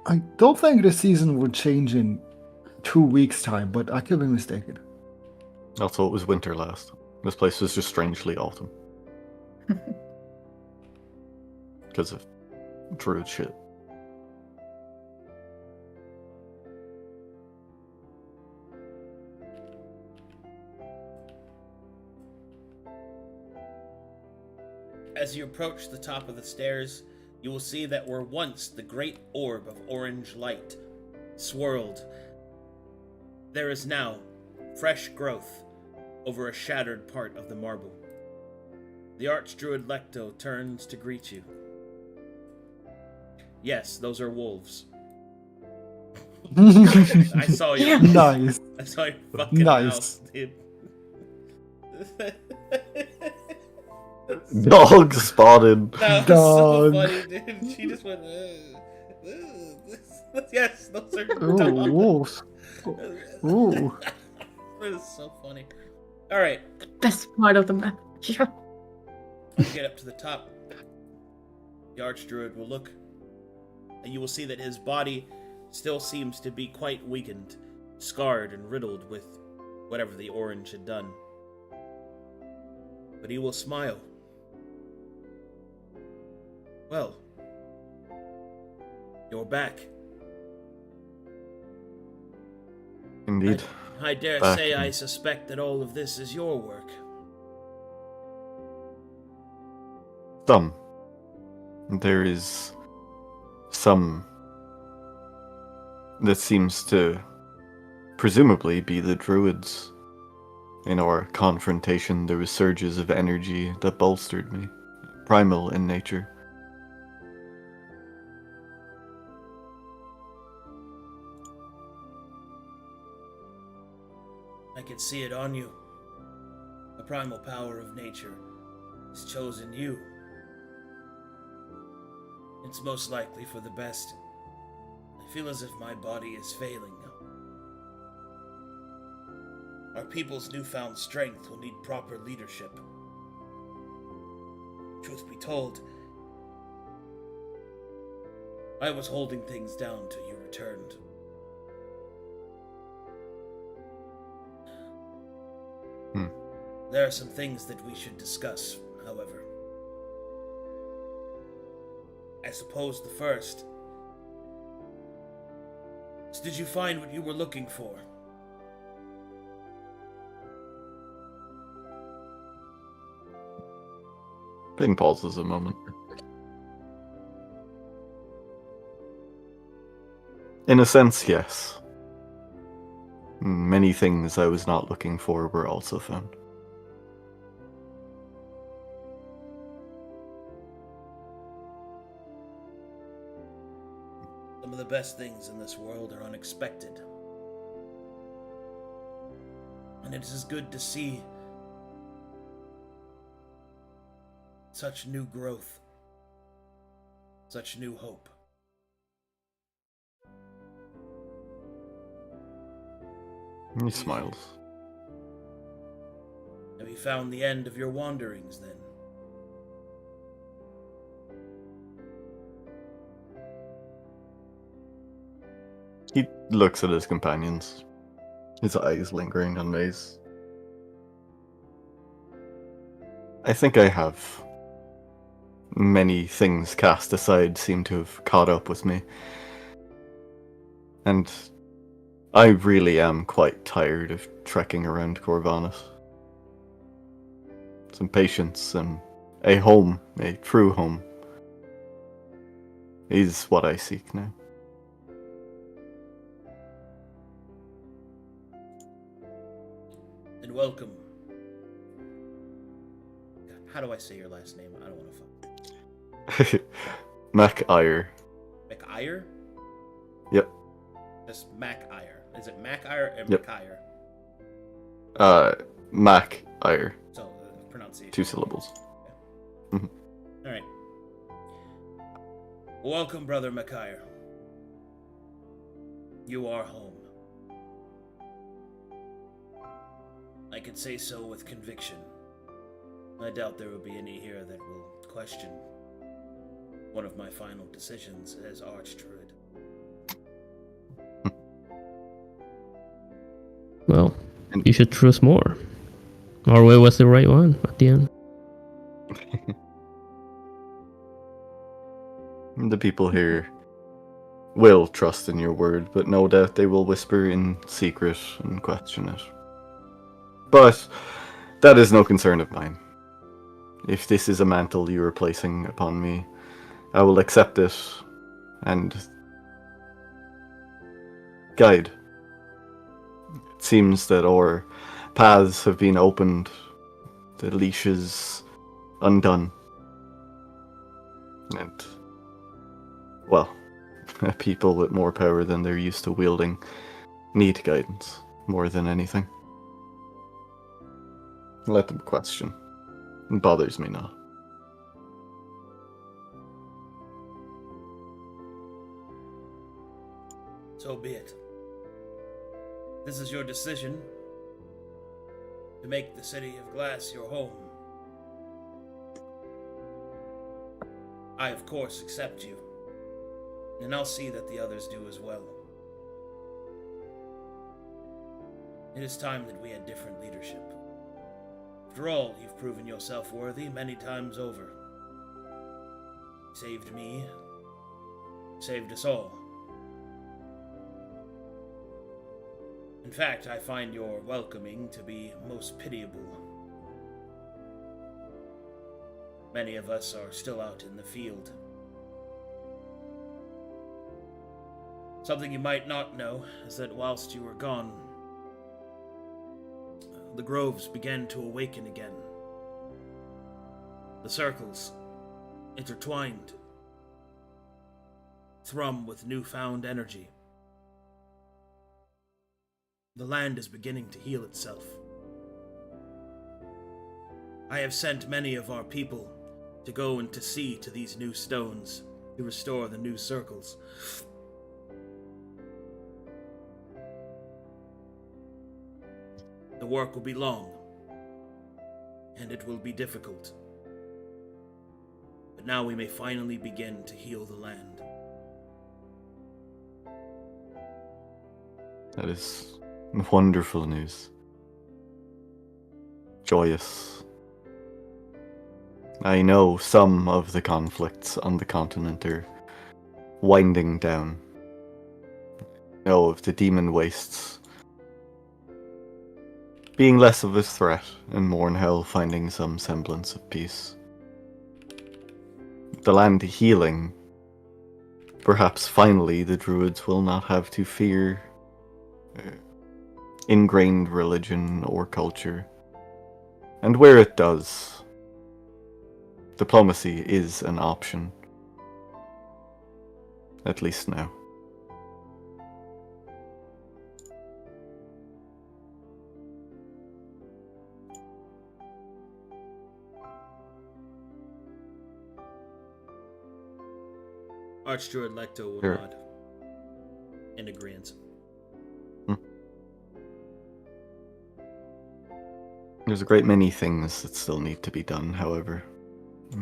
I don't think the season will change in 2 weeks' time, but I could be mistaken. Also, it was winter last. This place was just strangely autumn. Because of druid shit. As you approach the top of the stairs, you will see that where once the great orb of orange light swirled, there is now fresh growth over a shattered part of the marble. The Archdruid Lecto turns to greet you. Yes, those are wolves. I saw you. Nice. I saw your fucking Nice. mouth, dude. Dog spotted. That was so Dog. funny, dude. She just went. Yes, those are Ooh, dogs. wolves. Ooh. That is so funny. All right, Best part of the map. Yeah. when you get up to the top, the Archdruid will look, and you will see that his body still seems to be quite weakened, scarred and riddled with whatever the orange had done. But he will smile. Well, you're back. Indeed. I dare Back say I and- suspect that all of this is your work. Some. There is some that seems to presumably be the druids. In our confrontation, there was surges of energy that bolstered me, primal in nature. I can see it on you. The primal power of nature has chosen you. It's most likely for the best. I feel as if my body is failing now. Our people's newfound strength will need proper leadership. Truth be told, I was holding things down till you returned. There are some things that we should discuss, however. I suppose the first is, did you find what you were looking for? Ping pauses a moment. In a sense, yes. Many things I was not looking for were also found. Some of the best things in this world are unexpected. And it is good to see such new growth, such new hope. He smiles. Have you found the end of your wanderings, then? He looks at his companions, his eyes lingering on Maze. I think I have. Many things cast aside seem to have caught up with me. And I really am quite tired of trekking around Corvanus. Some patience and a home, a true home, is what I seek now. And welcome. God, how do I say your last name? I don't want to fuck. Mac Ire. McIre? Yep. Just MacIre. Is it MacIre or Yep. McIre? Mac Ire. So, pronunciation. 2 syllables. Alright. Welcome, Brother McIre. You are home. I can say so with conviction. I doubt there will be any here that will question one of my final decisions as Archdruid. Well, you should choose more. Our way was the right one at the end. The people here will trust in your word, but no doubt they will whisper in secret and question it. But that is no concern of mine. If this is a mantle you are placing upon me, I will accept it and guide. It seems that our paths have been opened, the leashes undone. And, well, people with more power than they're used to wielding need guidance more than anything. Let them question. It bothers me not. So be it. This is your decision to make the city of glass your home. I, of course, accept you, and I'll see that the others do as well. It is time that we had different leadership. After all, you've proven yourself worthy many times over. Saved me, saved us all. In fact, I find your welcoming to be most pitiable. Many of us are still out in the field. Something you might not know is that whilst you were gone, the groves began to awaken again. The circles, intertwined, thrum with newfound energy. The land is beginning to heal itself. I have sent many of our people to go and to see to these new stones, to restore the new circles. The work will be long, and it will be difficult. But now we may finally begin to heal the land. That is wonderful news. Joyous. I know some of the conflicts on the continent are winding down. I know of the demon wastes being less of a threat, and Mournhell finding some semblance of peace. The land healing. Perhaps finally the druids will not have to fear ingrained religion or culture. And where it does, diplomacy is an option. At least now. Archdruid Lecto will Sure. nod in agreement. There's a great many things that still need to be done, however.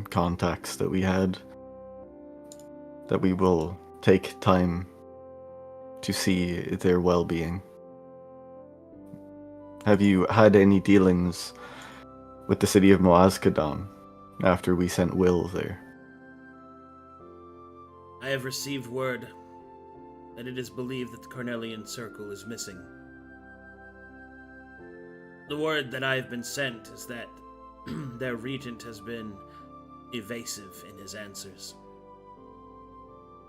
Contacts that we had that we will take time to see their well-being. Have you had any dealings with the city of Arcadum after we sent Will there? I have received word that it is believed that the Carnelian Circle is missing. The word that I have been sent is that their regent has been evasive in his answers.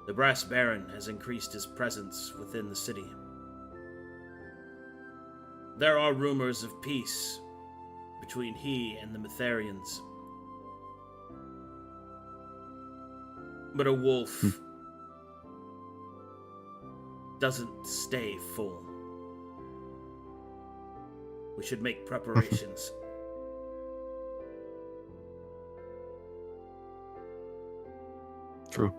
The Brass Baron has increased his presence within the city. There are rumors of peace between he and the Metherians. But a wolf doesn't stay full. We should make preparations. True.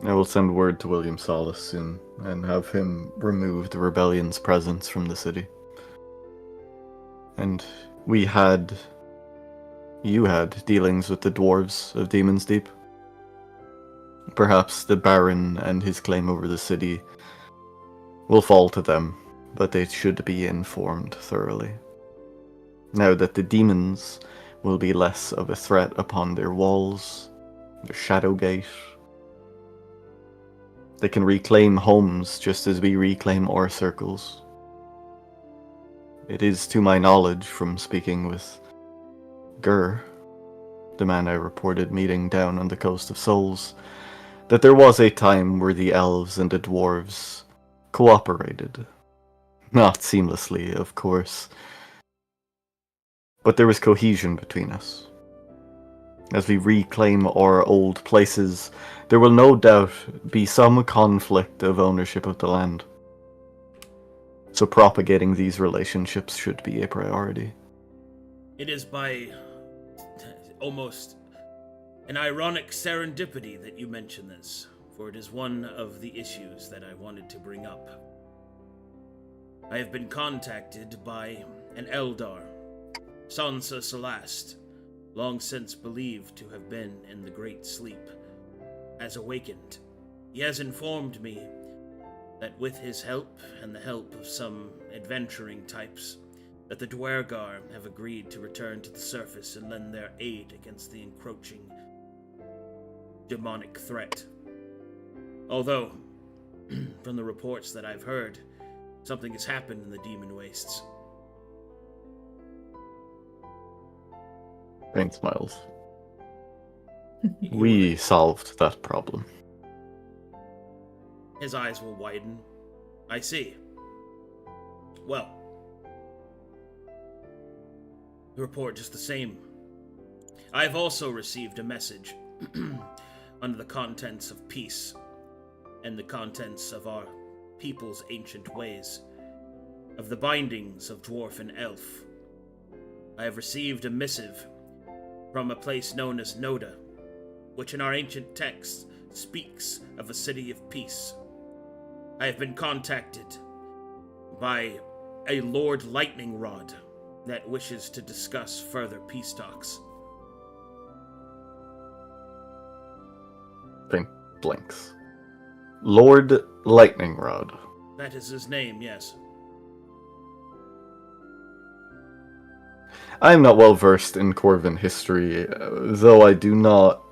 I will send word to William Salas soon and have him remove the rebellion's presence from the city. And you had dealings with the dwarves of Demon's Deep. Perhaps the Baron and his claim over the city will fall to them, but they should be informed thoroughly. Now that the demons will be less of a threat upon their walls, their shadow gate, they can reclaim homes just as we reclaim our circles. It is to my knowledge from speaking with Gur, the man I reported meeting down on the coast of Souls, that there was a time where the elves and the dwarves cooperated. Not seamlessly, of course, but there was cohesion between us. As we reclaim our old places, there will no doubt be some conflict of ownership of the land. So propagating these relationships should be a priority. It is by almost an ironic serendipity that you mention this, for it is one of the issues that I wanted to bring up. I have been contacted by an Eldar, Sansa Celeste, long since believed to have been in the Great Sleep, has awakened. He has informed me that with his help and the help of some adventuring types, that the Dwergar have agreed to return to the surface and lend their aid against the encroaching demonic threat. Although, from the reports that I've heard, something has happened in the Demon Wastes. Bane smiles. We solved that problem. His eyes will widen. I see. Well, the report just the same. I've also received a message under the contents of peace and the contents of our people's ancient ways, of the bindings of dwarf and elf. I have received a missive from a place known as Noda, which in our ancient texts speaks of a city of peace. I have been contacted by a Lord Lightning Rod that wishes to discuss further peace talks. Bane blinks. Lord Lightning Rod. That is his name, yes. I am not well versed in Corvin history, though I do not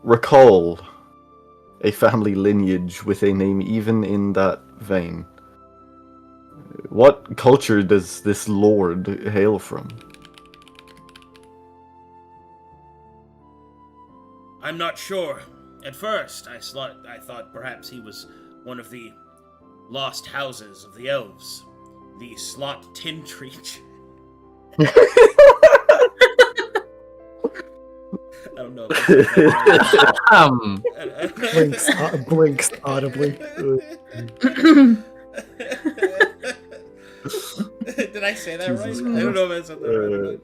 recall a family lineage with a name even in that vein. What culture does this lord hail from? I'm not sure. At first, I thought perhaps he was one of the lost houses of the elves, the Slot Tintreach. I don't know. Blinks audibly. Did I say that Jesus right? I don't know if I said that right.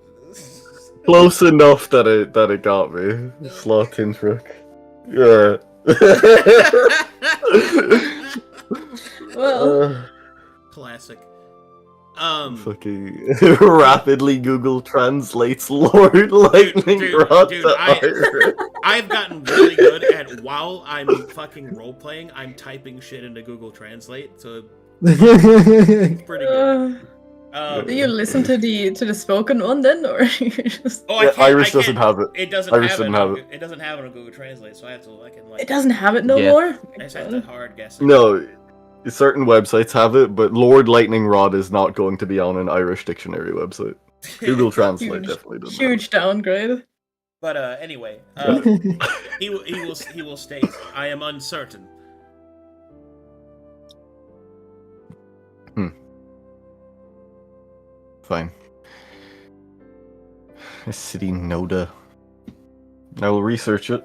Close enough that it got me. Slot truck. Yeah. Well, Classic. Fucking rapidly Google translates Lord Lightning Rod to Irish. I've gotten really good at, while I'm fucking role playing, I'm typing shit into Google Translate, so it's pretty good. do you listen to the spoken one then, or you just? Oh, Yeah, Irish doesn't have it. It doesn't Irish have doesn't it. have it. It doesn't have it on Google Translate, so I have to like. It doesn't have it no Yeah. more. I just have to hard guess it. No, certain websites have it, but Lord Lightning Rod is not going to be on an Irish dictionary website. Google Translate definitely doesn't. Huge downgrade. But anyway, he will state, I am uncertain. Fine. A city Noda. I will research it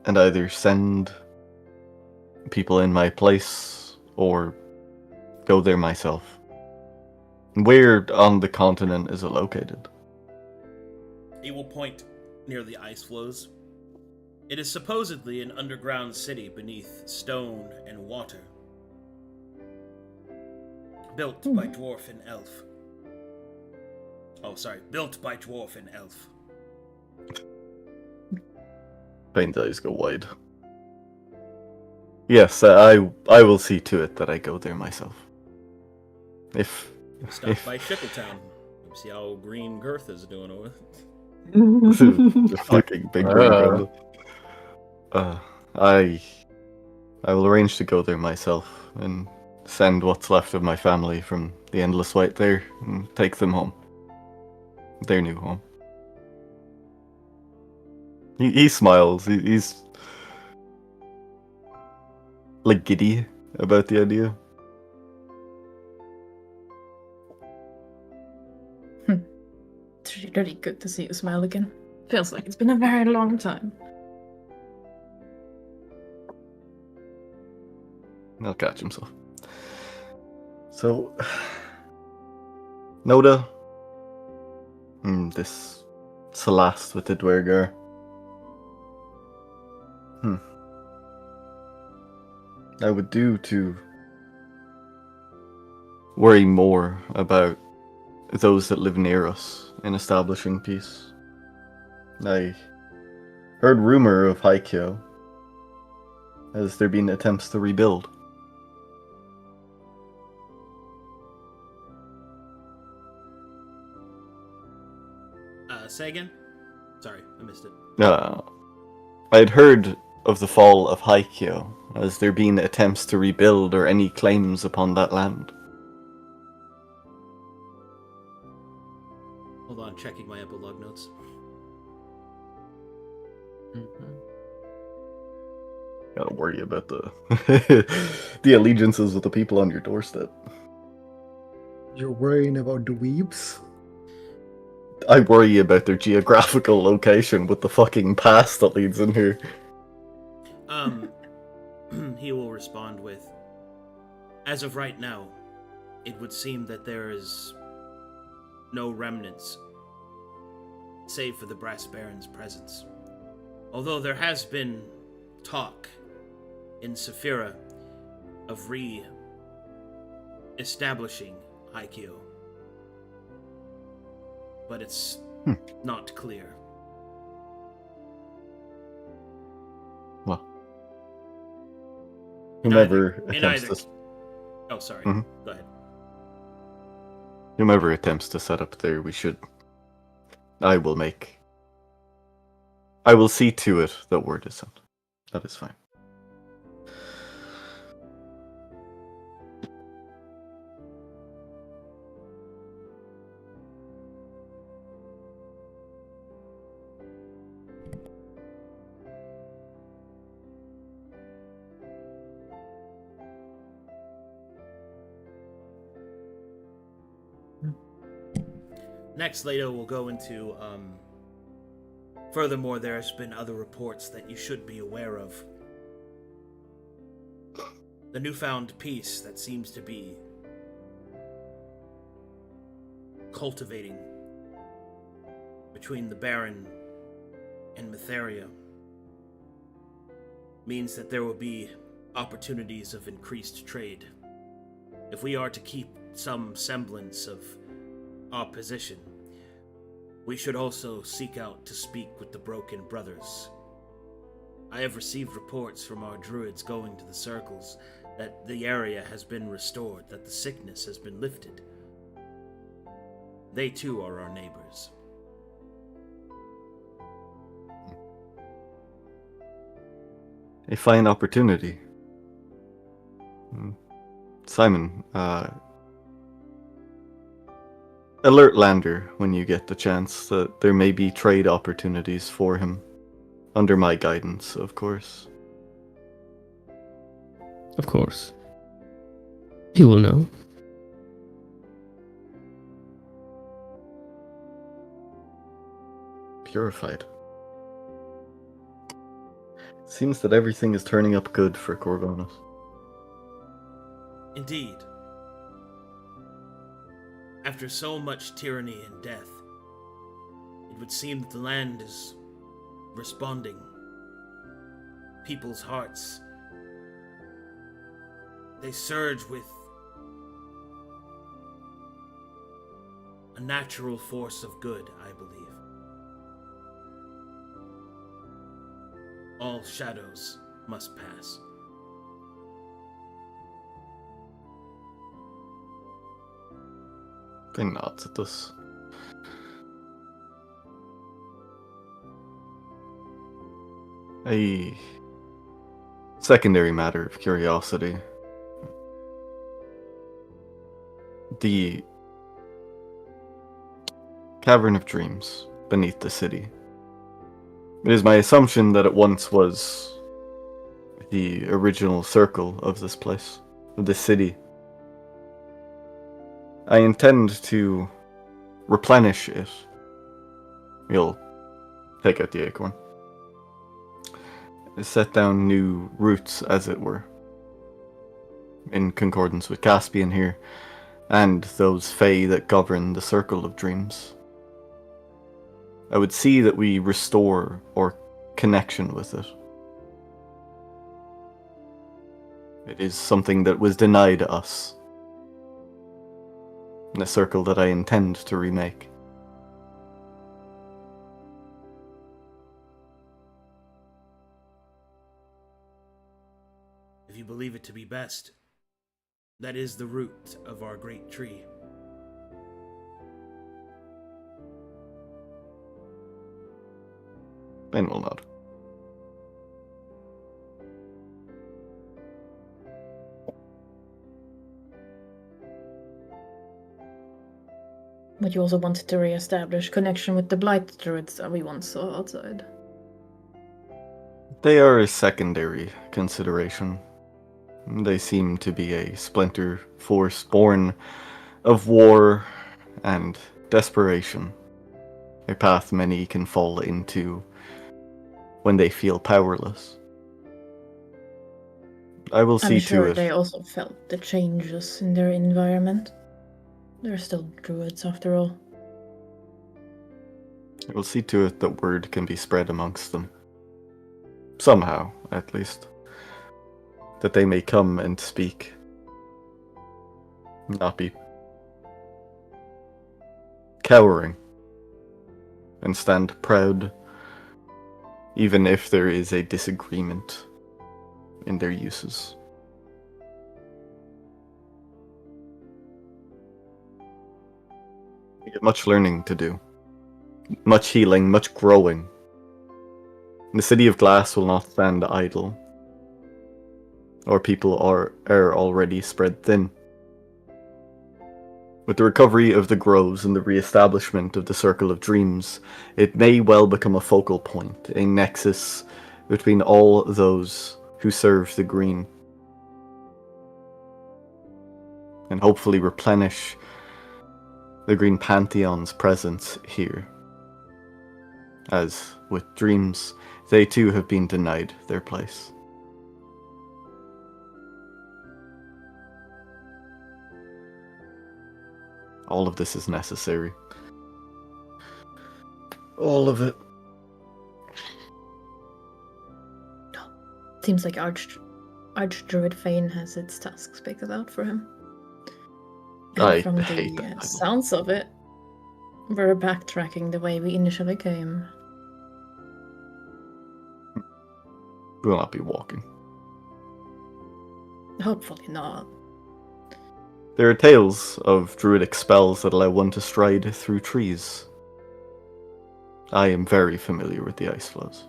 and either send people in my place or go there myself. Where on the continent is it located? He will point near the ice floes. It is supposedly an underground city beneath stone and water, built by dwarf and elf. Oh, sorry, built by dwarf and elf. Bane's eyes go wide. Yes, I will see to it that I go there myself. If Stop by Shickletown. See how Green Girth is doing over it. the fucking big green I will arrange to go there myself and send what's left of my family from the Endless White there and take them home. Their new home. He smiles. He's like giddy about the idea. It's really good to see you smile again. Feels like it's been a very long time. He'll catch himself. So, Noda, this Celeste with the Dwergar. I would do to worry more about those that live near us in establishing peace. I heard rumor of Haikyo, Has there been attempts to rebuild? Say again? Sorry, I missed it. I'd heard of the fall of Haikyo. Has there been attempts to rebuild or any claims upon that land? Hold on, checking my epilogue notes. Gotta worry about the the allegiances of the people on your doorstep. You're worrying about the weebs? I worry about their geographical location with the fucking pass that leads in here. He will respond with, as of right now, it would seem that there is no remnants, save for the Brass Baron's presence. Although there has been talk in Saphira of re-establishing Haikyo. But it's not clear. Well, whomever In attempts either... to Oh, sorry. Mhm. Go ahead. whomever attempts to set up there, I will see to it that word is sent. That is fine. Next, Leto will go into, furthermore, there has been other reports that you should be aware of. The newfound peace that seems to be cultivating between the Baron and Matheria means that there will be opportunities of increased trade. If we are to keep some semblance of our position, we should also seek out to speak with the Broken Brothers. I have received reports from our druids going to the circles that the area has been restored, that the sickness has been lifted. They too are our neighbors. A fine opportunity. Simon, alert Lander when you get the chance that there may be trade opportunities for him. Under my guidance, of course. Of course. He will know. Purified. Seems that everything is turning up good for Corvinus. Indeed. After so much tyranny and death, it would seem that the land is responding. People's hearts, they surge with a natural force of good, I believe. All shadows must pass. They nods at this. A secondary matter of curiosity. The Cavern of Dreams beneath the city. It is my assumption that it once was the original circle of this place, of this city. I intend to replenish it. You'll take out the acorn. Set down new routes, as it were, in concordance with Caspian here, and those Fae that govern the Circle of Dreams. I would see that we restore our connection with it. It is something that was denied us. In a circle that I intend to remake. you believe it to be best. That is the root of our great tree. Ben will nod. But you also wanted to re-establish connection with the blight druids that we once saw outside. They are a secondary consideration. They seem to be a splinter force born of war and desperation. A path many can fall into when they feel powerless. I will see I'm sure to it. they also felt the changes in their environment. They're still druids after all. I will see to it that word can be spread amongst them. Somehow, at least. That they may come and speak. Not be cowering. And stand proud, even if there is a disagreement in their uses. We have much learning to do. Much healing, much growing. The city of glass will not stand idle. Our people are already spread thin. With the recovery of the groves and the re-establishment of the Circle of Dreams, it may well become a focal point, a nexus between all those who serve the Green. And hopefully replenish the Green Pantheon's presence here. As with Dreams, they too have been denied their place. All of this is necessary. All of it. Seems like Archdruid Fane has its tasks picked out for him. And I from hate that the title. sounds of it, we're backtracking the way we initially came. We will not be walking. Hopefully not. There are tales of druidic spells that allow one to stride through trees. I am very familiar with the ice flows.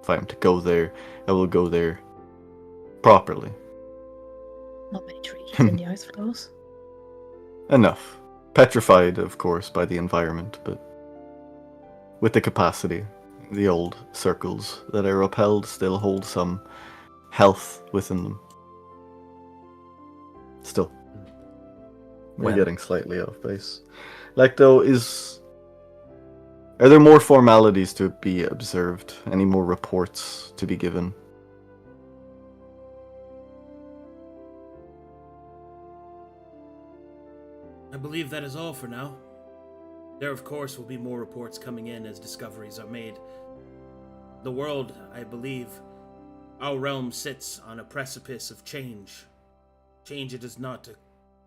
If I am to go there, I will go there properly. Not many trees in the ice flows. Enough. Petrified, of course, by the environment, but with the capacity. The old circles that are upheld still hold some health within them. Still. We're Well. getting slightly off base. Lecto, are there more formalities to be observed? Any more reports to be given? I believe that is all for now. There, of course, will be more reports coming in as discoveries are made. The world, I believe, our realm sits on a precipice of change. Change it has not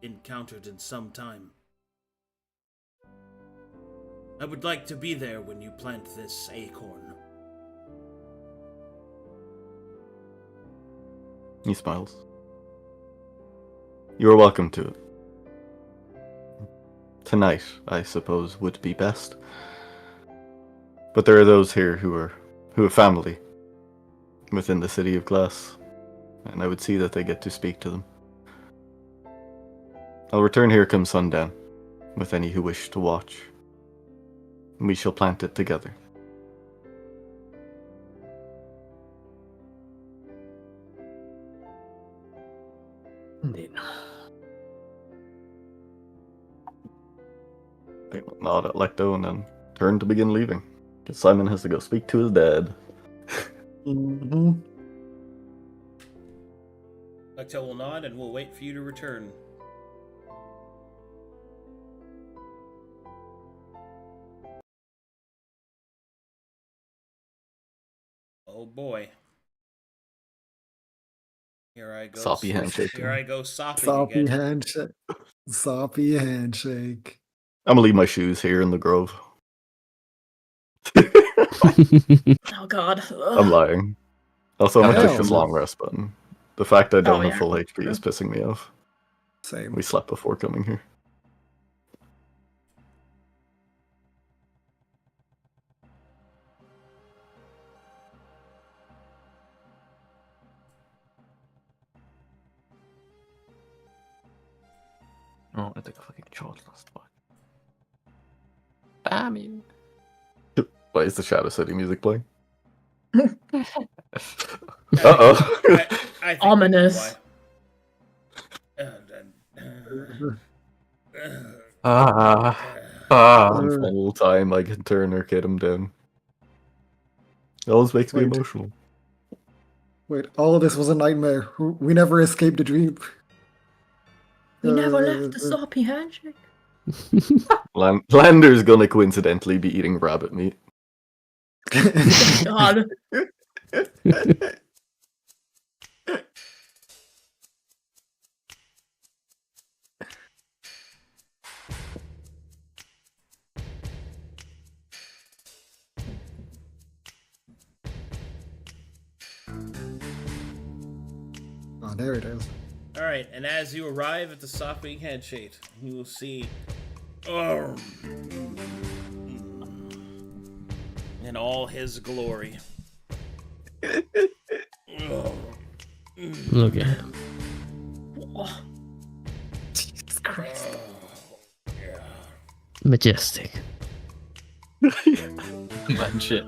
encountered in some time. I would like to be there when you plant this acorn. He smiles. You are welcome to it. Tonight, I suppose, would be best. But there are those here who have family within the City of Glass, and I would see that they get to speak to them. I'll return here come sundown, with any who wish to watch. We shall plant it together. Indeed. They will nod at Lecto and then turn to begin leaving. Because Simon has to go speak to his dad. Mm-hmm. Lecto will nod and we'll wait for you to return. Oh boy. Here I go. Soppy handshake. Here I go sopping Soppy again. handshake. Soppy handshake. I'm gonna leave my shoes here in the grove. Oh god. I'm lying. Also, I'm gonna Hell push this no. long rest button. The fact I don't Oh, have yeah. full HP is pissing me off. Same. We slept before coming here. Oh, I took a fucking shot last fuck. Damn you. Why is the Shadow City music playing? I Uh-oh. think Ominous. One final time I can turn Arcadum down. It always makes me Wait. emotional. Wait, all of this was a nightmare. We never escaped the dream. We never left the sloppy handshake. Lander's gonna coincidentally be eating rabbit meat. God. Oh, there it is. All right, and as you arrive at the Sopping Handshake, you will see, in all his glory. Look at him. Oh. Jesus Christ. Majestic. Man, shit.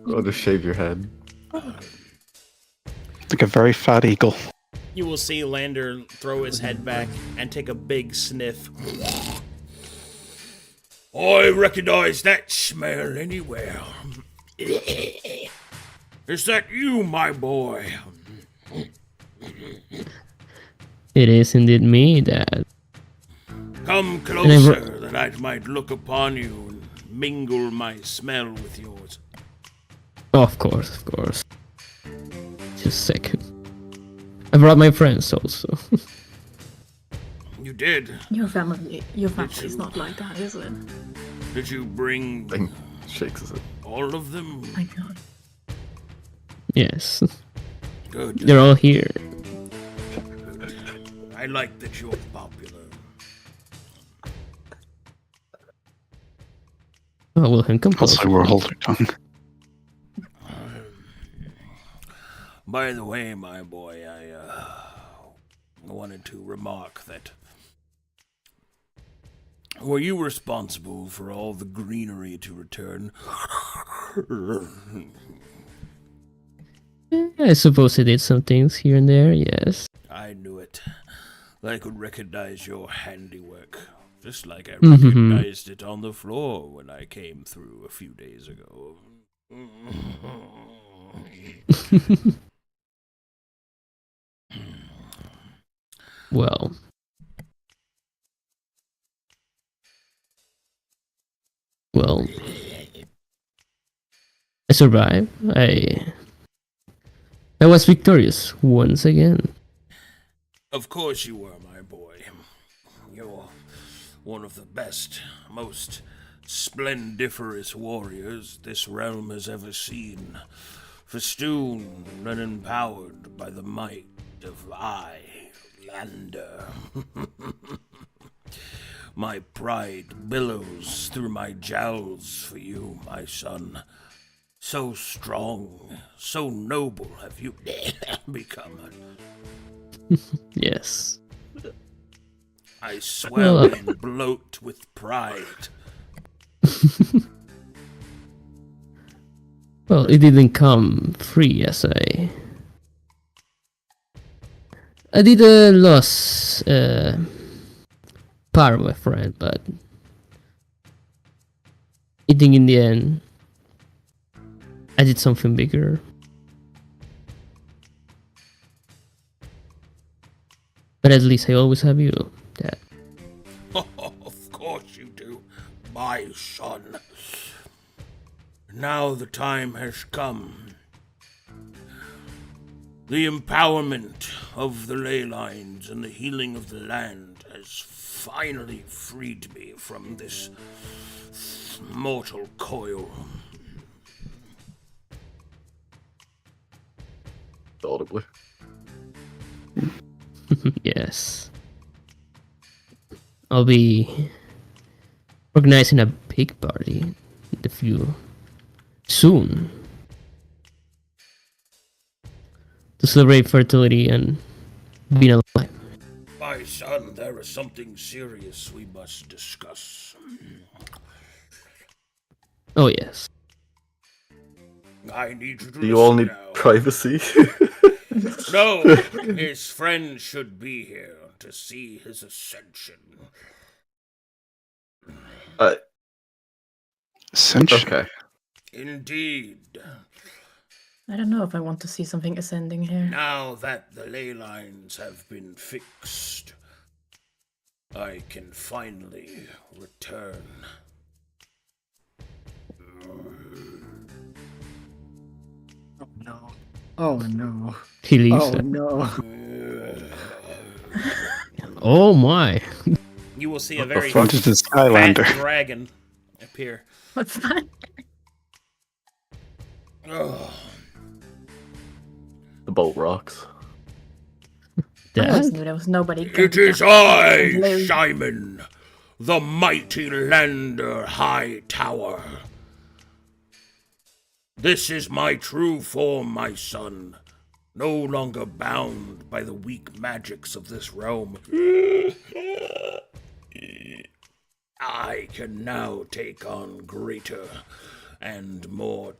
Oh, just shave your head. Like a very fat eagle. You will see Lander throw his head back and take a big sniff. I recognize that smell anywhere. Is that you, my boy? It is indeed me, Dad. Come closer, that I might look upon you and mingle my smell with yours. Of course, of course. Just a second. I brought my friends also. You did. Your family is not like that, is it? Did you bring Thing shakes his head. all of them? My God. Yes. Good. They're all here. I like that you're popular. Oh, well, him come closer. Also, we're holding tongue. By the way, my boy, I wanted to remark that were you responsible for all the greenery to return? I suppose I did some things here and there, yes. I knew it. I could recognize your handiwork, just like I Mhm. recognized it on the floor when I came through a few days ago. Well. Well. I survived. I was victorious once again. Of course you were, my boy. You're one of the best, most splendiferous warriors this realm has ever seen, festooned and empowered by the might of Lander. My pride billows through my jowls for you, my son. So strong, so noble have you become. Yes. I swell Well, and bloat with pride. Well, it didn't come free as I did lose part of my friend, but I think in the end I did something bigger. But at least I always have you, Dad. Of course you do, my son. Now the time has come. The empowerment of the ley lines and the healing of the land has finally freed me from this mortal coil. Audibly. Yes. I'll be organizing a big party in the few soon to celebrate fertility and being alive. My son, there is something serious we must discuss. Oh yes. I need you to Do you all listen need now. privacy? No, his friend should be here to see his ascension. Ascension. Okay. Indeed. I don't know if I want to see something ascending here. Now that the ley lines have been fixed, I can finally return. Oh no. Oh no. He leaves. Oh no. Oh my. You will see a What the very fuck? This is fat Skylander. dragon appear. What's that? Oh, The boat rocks. I always Dad? knew there was nobody. it is I, Hello. Simon, the mighty Lander High Tower. This is my true form, my son, no longer bound by the weak magics of this realm. I can now take on greater and more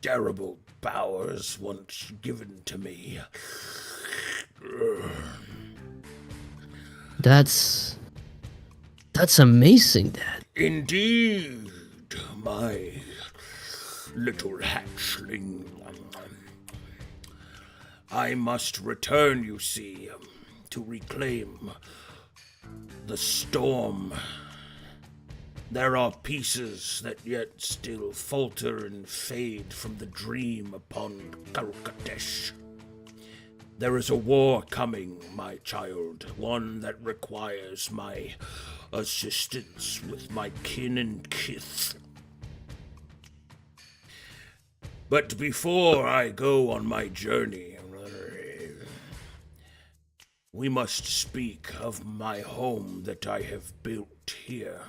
terrible powers once given to me. That's amazing, Dad. Indeed, my little hatchling. I must return, you see, to reclaim the storm. There are pieces that yet still falter and fade from the dream upon Karkadesh. There is a war coming, my child, one that requires my assistance with my kin and kith. But before I go on my journey, we must speak of my home that I have built here.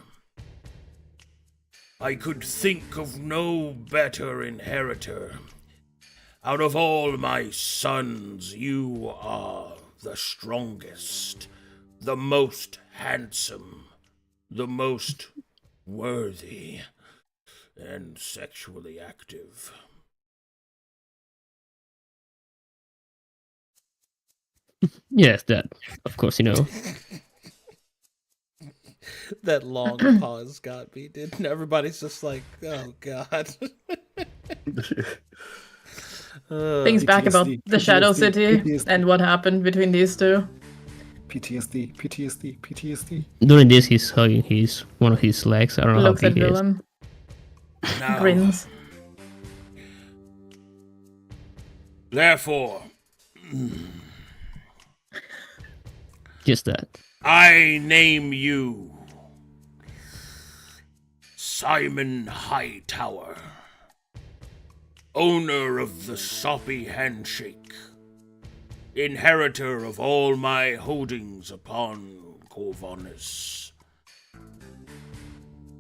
I could think of no better inheritor. Out of all my sons, you are the strongest, the most handsome, the most worthy, and sexually active. Yes, Dad. Of course, you know. That long pause got me, didn't everybody's just like, oh god. Things back about PTSD, the Shadow PTSD, City PTSD. and what happened between these two. PTSD. During this, he's hugging one of his legs. I don't know Looks how at big it is. Willem, Now, grins. therefore, Just that. I name you Simon Hightower, owner of the Soppy Handshake, inheritor of all my holdings upon Corvinus.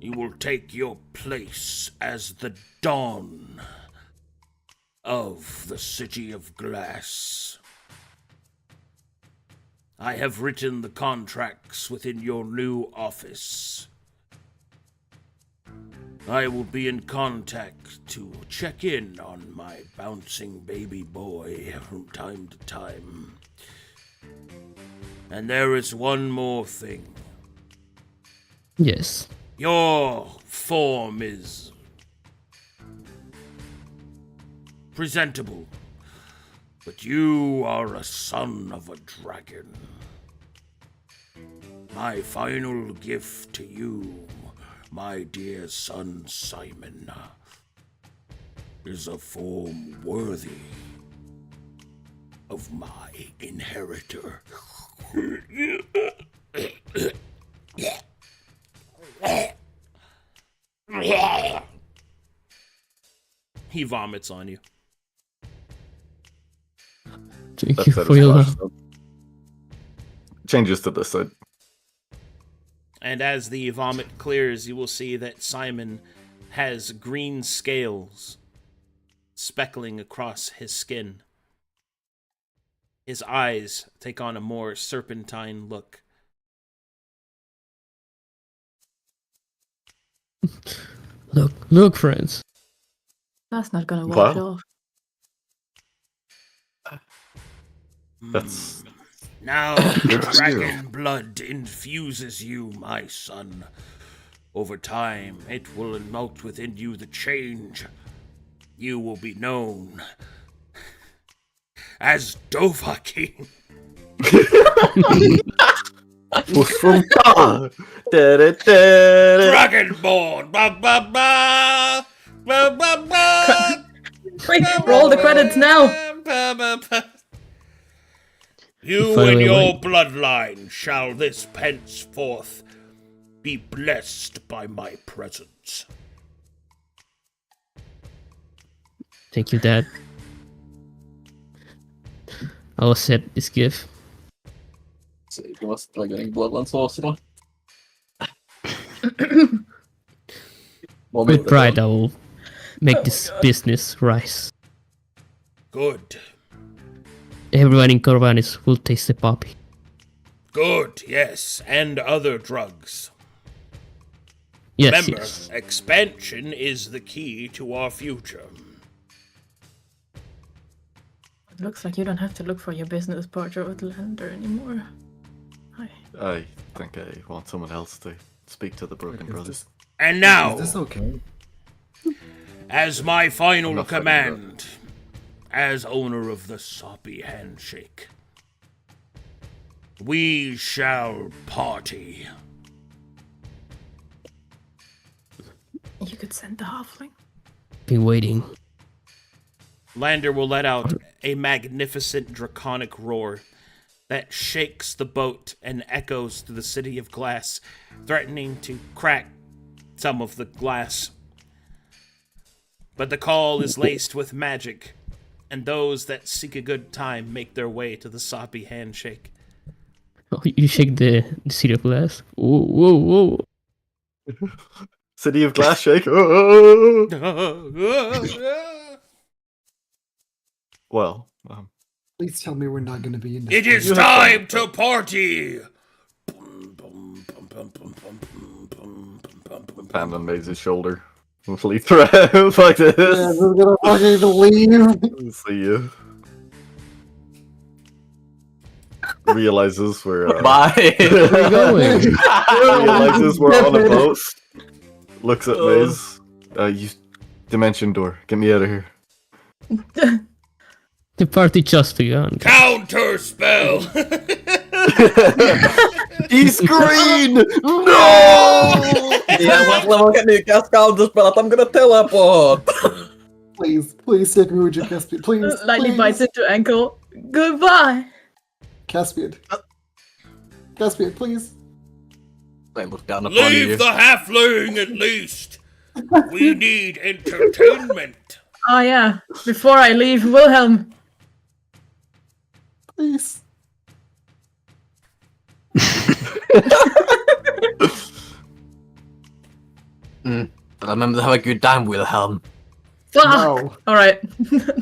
You will take your place as the Dawn of the City of Glass. I have written the contracts within your new office. I will be in contact to check in on my bouncing baby boy from time to time. And there is one more thing. Yes. Your form is presentable, but you are a son of a dragon. My final gift to you, my dear son Simon, is a form worthy of my inheritor. He vomits on you. Thank That's you out for of your splash, love. though. changes to this side. And as the vomit clears, you will see that Simon has green scales speckling across his skin. His eyes take on a more serpentine look. Look, friends. That's not gonna wash Wow. off. That's Now dragon blood infuses you, my son. Over time, it will melt within you the change. You will be known as Dovahking. Dragonborn! Ba ba ba! Ba ba ba! Quick, roll the credits now. Ba, ba, ba. You By the and way, your wait. bloodline shall this henceforth be blessed by my presence. Thank you, Dad. I'll accept this gift. With pride, I will make this business rise. Good. Everyone in Corvanis will taste the poppy. Good, yes, and other drugs. Yes, Remember, yes. expansion is the key to our future. It looks like you don't have to look for your business partner with Lander anymore. I think I want someone else to speak to the Broken Is Brothers. And now, Is this okay? as my final I'm not fighting command, as owner of the Soppy Handshake, we shall party. You could send the halfling. Been waiting. Lander will let out a magnificent draconic roar that shakes the boat and echoes through the city of glass, threatening to crack some of the glass. But the call is laced with magic, and those that seek a good time make their way to the Soppy Handshake. Oh, you shake the city of glass. Whoa, whoa, whoa. City of Glass Shake. Oh! Well, Please tell me we're not going to be in this. It is You have time fun. to party! hand on Maze's shoulder. Hopefully throw out like Yeah, this. we're gonna fucking leave. See you. Realizes we're Bye. Where are you going? realizes we're on a boat. Looks at Maze. You dimension door. Get me out of here. The party just begun. Counter spell! He's green! No! Yeah, what level can you cast counter spell? I'm gonna teleport. Please take me with you, Caspian. Please. Lightly please. bites into ankle. Goodbye. Caspian. Caspian, please. I look down upon Leave you. the halfling at least! We need entertainment! Oh yeah. Before I leave, Wilhelm. Please. Remember to have a good time, Wilhelm. Fuck. No. All right.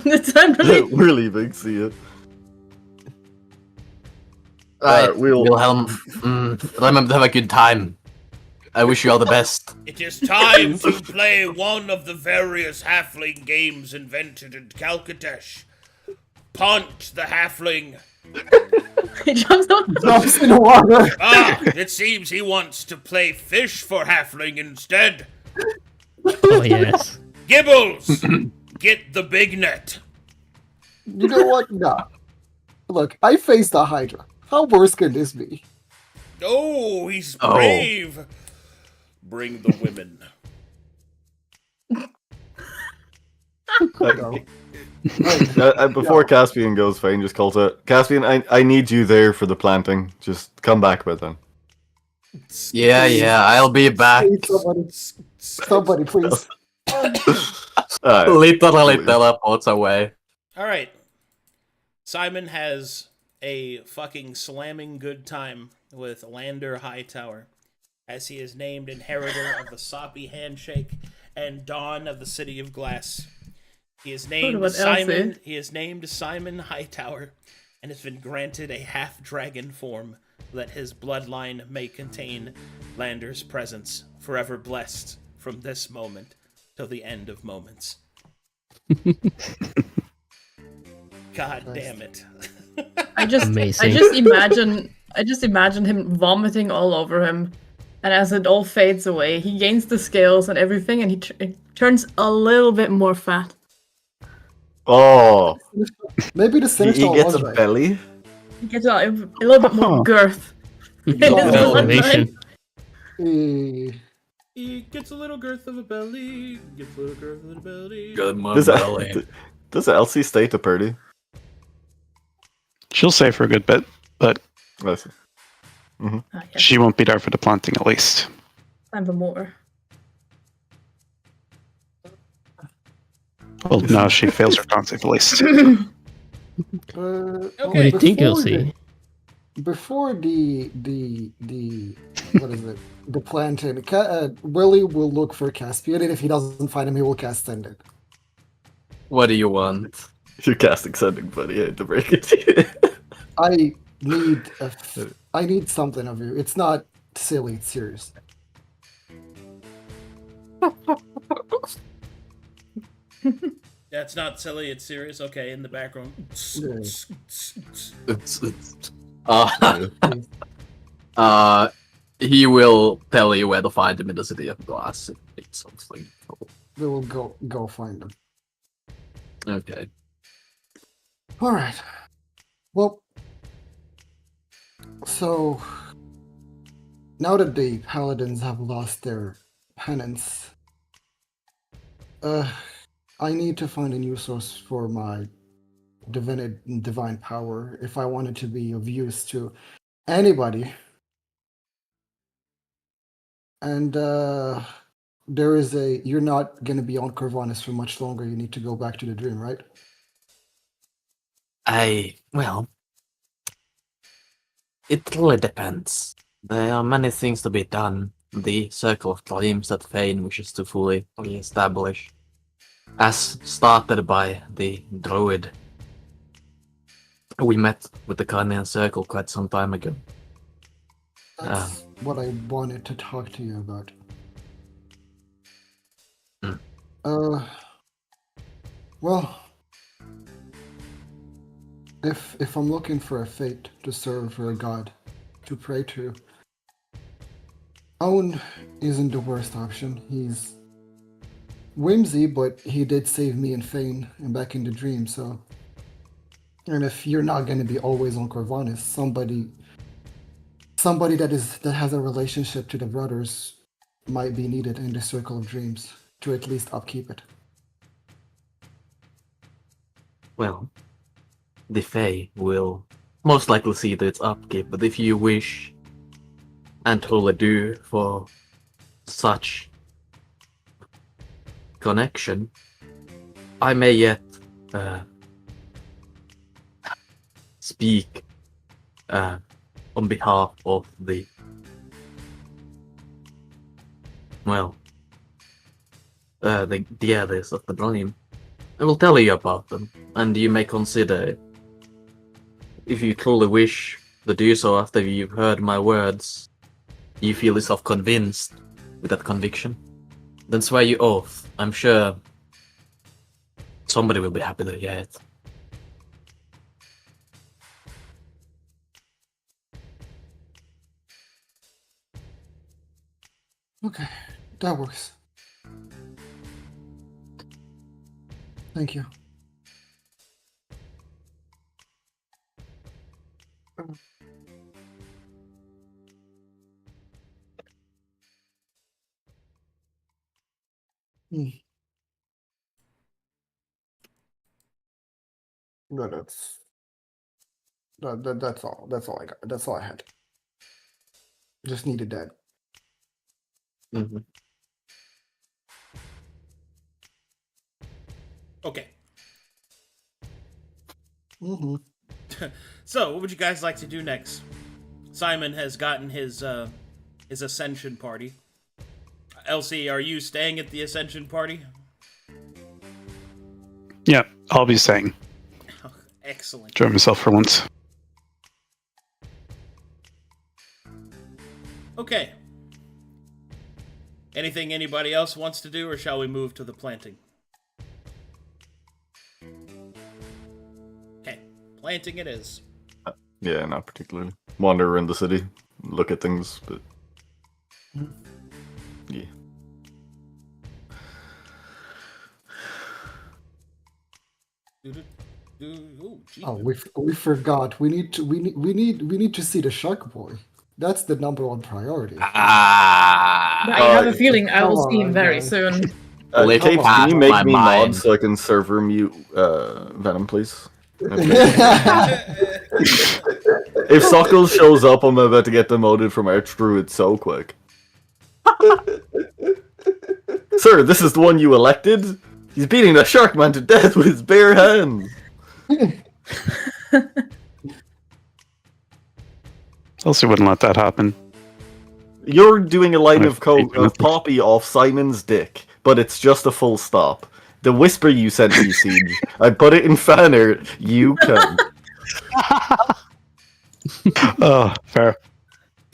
It's time to leave. We're leaving. See ya. Right, we'll- Wilhelm. Remember to have a good time. I wish you all the best. It is time to play one of the various halfling games invented in Calcatesh. Punt the halfling. He jumps on. Jumps in the water. Ah, it seems he wants to play fish for halfling instead. Oh, yes. Gibbles, get the big net. You know what? Nah. Look, I faced a Hydra. How worse can this be? Oh, he's Oh. brave. Bring the women. Before Caspian goes, Fane just calls out, Caspian, I need you there for the planting. Just come back by then. Yeah, I'll be back. Please, somebody, please. Literally teleports away. All right. Simon has a fucking slamming good time with Lander Hightower, as he is named inheritor of the Soppy Handshake and Dawn of the City of Glass. He is named Simon. He is named Simon Hightower, and has been granted a half-dragon form, that his bloodline may contain Lander's presence, forever blessed from this moment till the end of moments. God damn it! I just Amazing. I just imagine him vomiting all over him, and as it all fades away, he gains the scales and everything, and he turns a little bit more fat. Oh, Maybe the he Sinister gets was a right. belly. He gets a little bit more Huh. girth. in his Elevation. bloodline. He gets a little girth of a belly. Gets a little girth of a belly. Good my Does, belly. does Elsie stay to Purdy? She'll stay for a good bit, but I see. Ah, yes. she won't be there for the planting at least. Time for more. Well, no, she fails her planting at least. What do you think, Elsie? Before the what is it? The plantain. Willie will look for Caspian, and if he doesn't find him, he will cast Send It. What do you want? You're casting sending, buddy. I hate to break it to you. I need something of you. It's not silly. It's serious. That's not silly. It's serious. Okay, in the background. He will tell you where to find him in the City of Glass if it's something. We will go find him. Okay. All right. Well, so now that the paladins have lost their penance, I need to find a new source for my divine power if I want it to be of use to anybody. And there is you're not going to be on Corvinus for much longer. You need to go back to the dream, right? Well, it really depends. There are many things to be done. The Circle of Dreams that Fane wishes to fully re-establish, as started by the Druid. We met with the Carnian Circle quite some time ago. That's what I wanted to talk to you about. Well, if I'm looking for a fate to serve or a god to pray to, Owen isn't the worst option. He's whimsy, but he did save me and Fane and back in the dream, so... And if you're not going to be always on Corvinus, somebody that has a relationship to the brothers might be needed in the Circle of Dreams to at least upkeep it. Well, the Fae will most likely see to its upkeep, but if you wish and truly do for such connection, I may yet speak on behalf of the others of the dream. I will tell you about them, and you may consider it. If you truly wish to do so after you've heard my words, you feel yourself convinced with that conviction, then swear you oath. I'm sure somebody will be happy to hear it. Okay, that works. Thank you. No, that's all. That's all I got. That's all I had. Just needed that. Mm-hmm. Okay. Mm-hmm. So, what would you guys like to do next? Simon has gotten his ascension party. Elsie, are you staying at the ascension party? Yeah, I'll be saying. Oh, excellent. Enjoy myself for once. Okay. Anything anybody else wants to do, or shall we move to the planting? Okay, planting it is. Yeah, not particularly. Wander around the city, look at things, but yeah. Oh, we forgot. We need to see the shark boy. That's the number one priority. I have a feeling I will come see him on, very guys. soon. Capes, can you my make me mod mind. so I can server mute Venom, please? If Suckles shows up, I'm about to get demoted from Archdruid so quick. Sir, this is the one you elected? He's beating the shark man to death with his bare hands. Elsie wouldn't let that happen. You're doing a line of I've- Poppy off Simon's dick, but it's just a full stop. The whisper you sent me, Siege, I put it in fan art, you can. Oh, fair.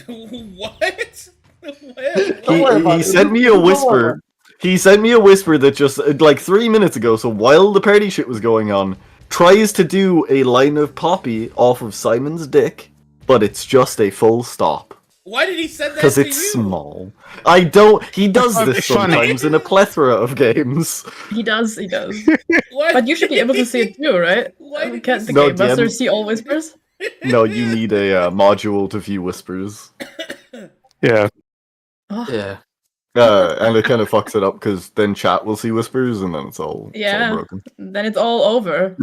What? He sent me a whisper. He sent me a whisper that just, like 3 minutes ago, so while the party shit was going on, tries to do a line of Poppy off of Simon's dick, but it's just a full stop. Why did he send that Because to it's you? small. He does That'd this be funny. sometimes in a plethora of games. He does. What? But you should be able to see it too, right? Why did Can't the No, game master DM. see all whispers? No, you need a module to view whispers. Yeah. Oh, Yeah. And it kind of fucks it up because then chat will see whispers and then it's all yeah. broken. Then it's all over.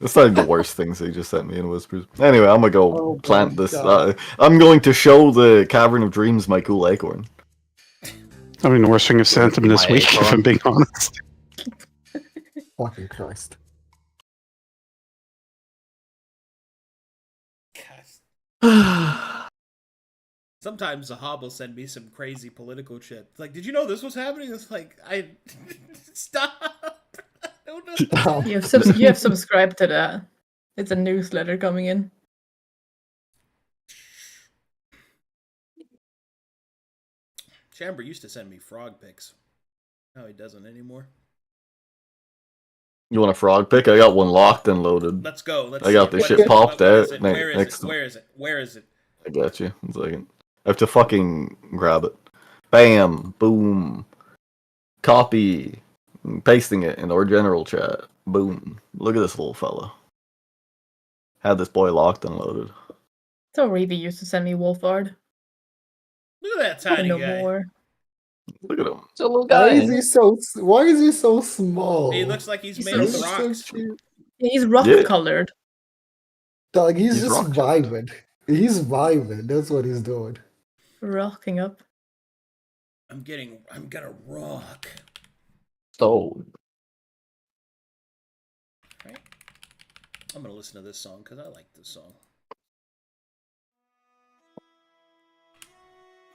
It's like the worst things they just sent me in whispers. Anyway, I'm gonna go Oh my plant this. God. I'm going to show the Cavern of Dreams my cool acorn. I mean, the worst thing I've sent him this My week, if acorn. I'm being honest. Fucking Christ. Sometimes Zahab will send me some crazy political shit. It's like, did you know this was happening? It's like, stop. I don't know. Stop. You have subscribed to that. It's a newsletter coming in. Chamber used to send me frog pics. No, he doesn't anymore. You want a frog pick? I got one locked and loaded. Let's go. Let's I got see. this What shit is it? popped What is out it? ne- Where is next it? to- Where is it? Where is it? I got you. 1 second. I have to fucking grab it. Bam. Boom. Copy. Pasting it in our general chat. Boom. Look at this little fella. Had this boy locked and loaded. So Reeve used to send me Wolfard. Look at that tiny No guy. more. Look at him. It's a little Why guy. is he so? Why is he so small? He looks like he's He's made so of He's so rocks. cute. He's rock Yeah. colored. Dog, he's He's just rock. vibing. He's vibing. That's what he's doing. Rocking up. I'm gonna rock. So, Right? I'm gonna listen to this song because I like this song.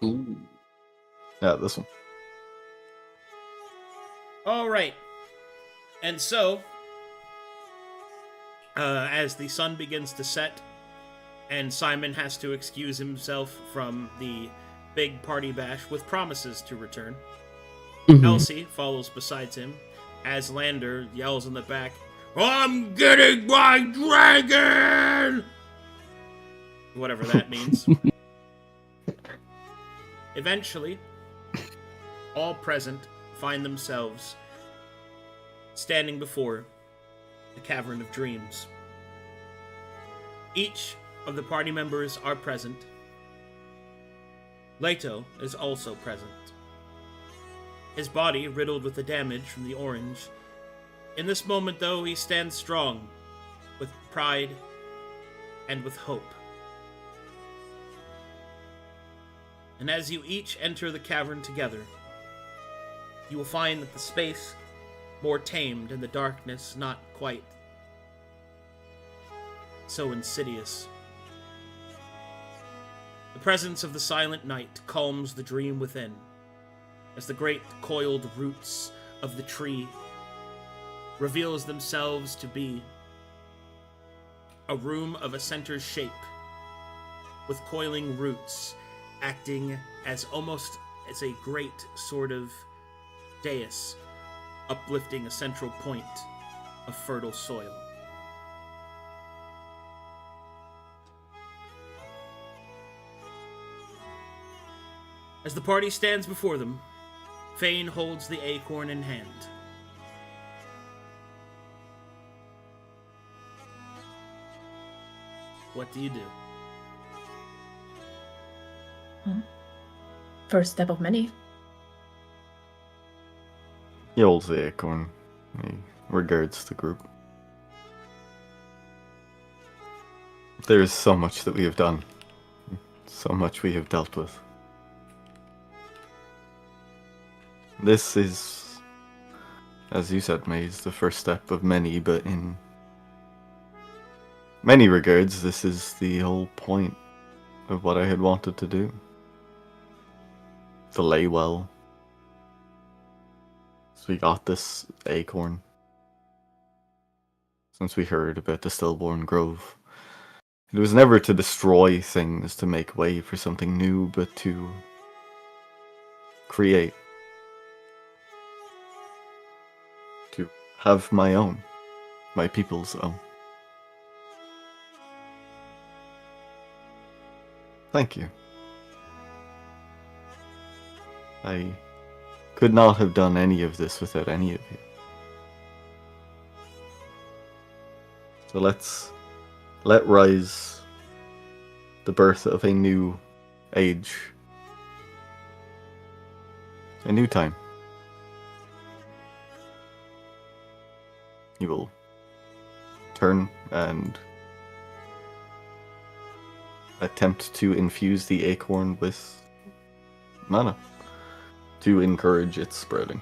ooh. Yeah, this one. All right. And so, as the sun begins to set, and Simon has to excuse himself from the big party bash with promises to return, Elsie follows beside him as Lander yells in the back, "I'm getting my dragon!" Whatever that means. Eventually, all present find themselves standing before the Cavern of Dreams. Each of the party members are present. Leto is also present. His body riddled with the damage from the orange. In this moment, though, he stands strong, with pride and with hope. And as you each enter the cavern together, you will find that the space more tamed and the darkness not quite so insidious. The presence of the silent night calms the dream within, as the great coiled roots of the tree reveals themselves to be a room of a center shape, with coiling roots acting as almost as a great sort of dais, uplifting a central point of fertile soil. As the party stands before them, Fane holds the acorn in hand. What do you do? First step of many. He holds the acorn. He regards the group. There is so much that we have done. So much we have dealt with. This is, as you said, Maze, the first step of many, but in many regards, this is the whole point of what I had wanted to do. To lay well. So we got this acorn. Since we heard about the Stillborn Grove. It was never to destroy things to make way for something new, but to create. To have my own. My people's own. Thank you. I could not have done any of this without any of you. So let rise the birth of a new age. A new time. You will turn and attempt to infuse the acorn with mana to encourage its spreading.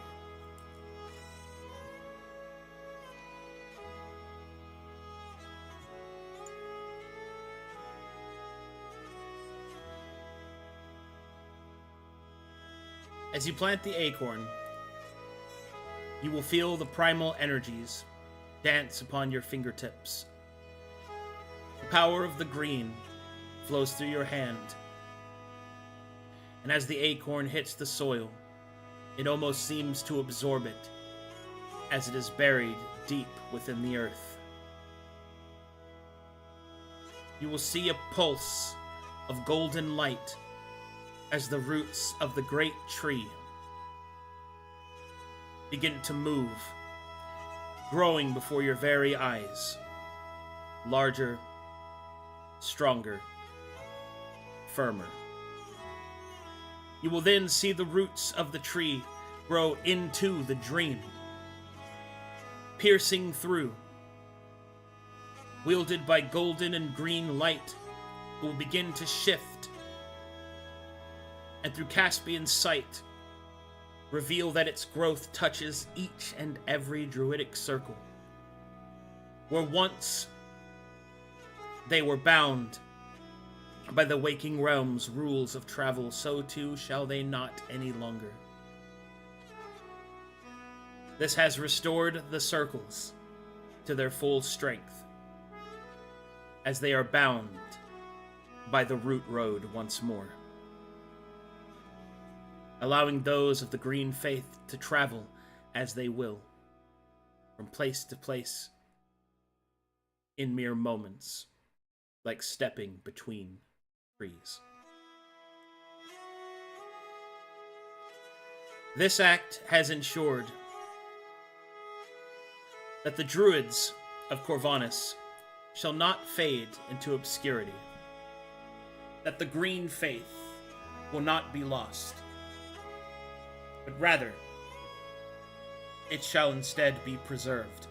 As you plant the acorn, you will feel the primal energies dance upon your fingertips. The power of the green flows through your hand, and as the acorn hits the soil, it almost seems to absorb it, as it is buried deep within the earth. You will see a pulse of golden light as the roots of the great tree begin to move, growing before your very eyes, larger, stronger, firmer. You will then see the roots of the tree grow into the dream, piercing through. Wielded by golden and green light, it will begin to shift, and through Caspian's sight, reveal that its growth touches each and every druidic circle. Where once they were bound by the waking realm's rules of travel, so too shall they not any longer. This has restored the circles to their full strength, as they are bound by the root road once more, allowing those of the green faith to travel as they will, from place to place, in mere moments, like stepping between trees. This act has ensured that the druids of Corvanus shall not fade into obscurity, that the green faith will not be lost, but rather it shall instead be preserved.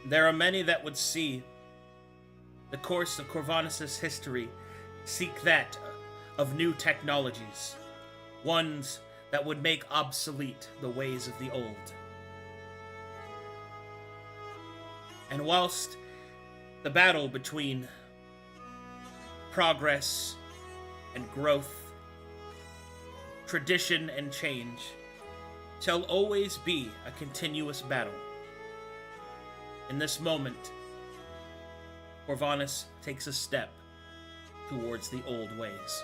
There are many that would see the course of Corvanus' history seek that of new technologies, ones that would make obsolete the ways of the old. And whilst the battle between progress and growth, tradition and change, shall always be a continuous battle, in this moment, Corvanus takes a step towards the old ways.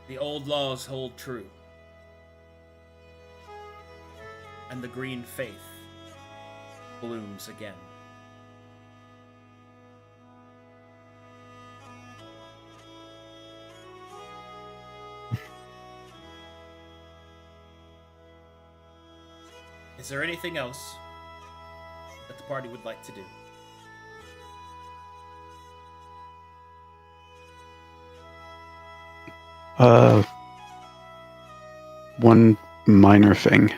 The old laws hold true, and the green faith blooms again. Is there anything else that the party would like to do? One minor thing.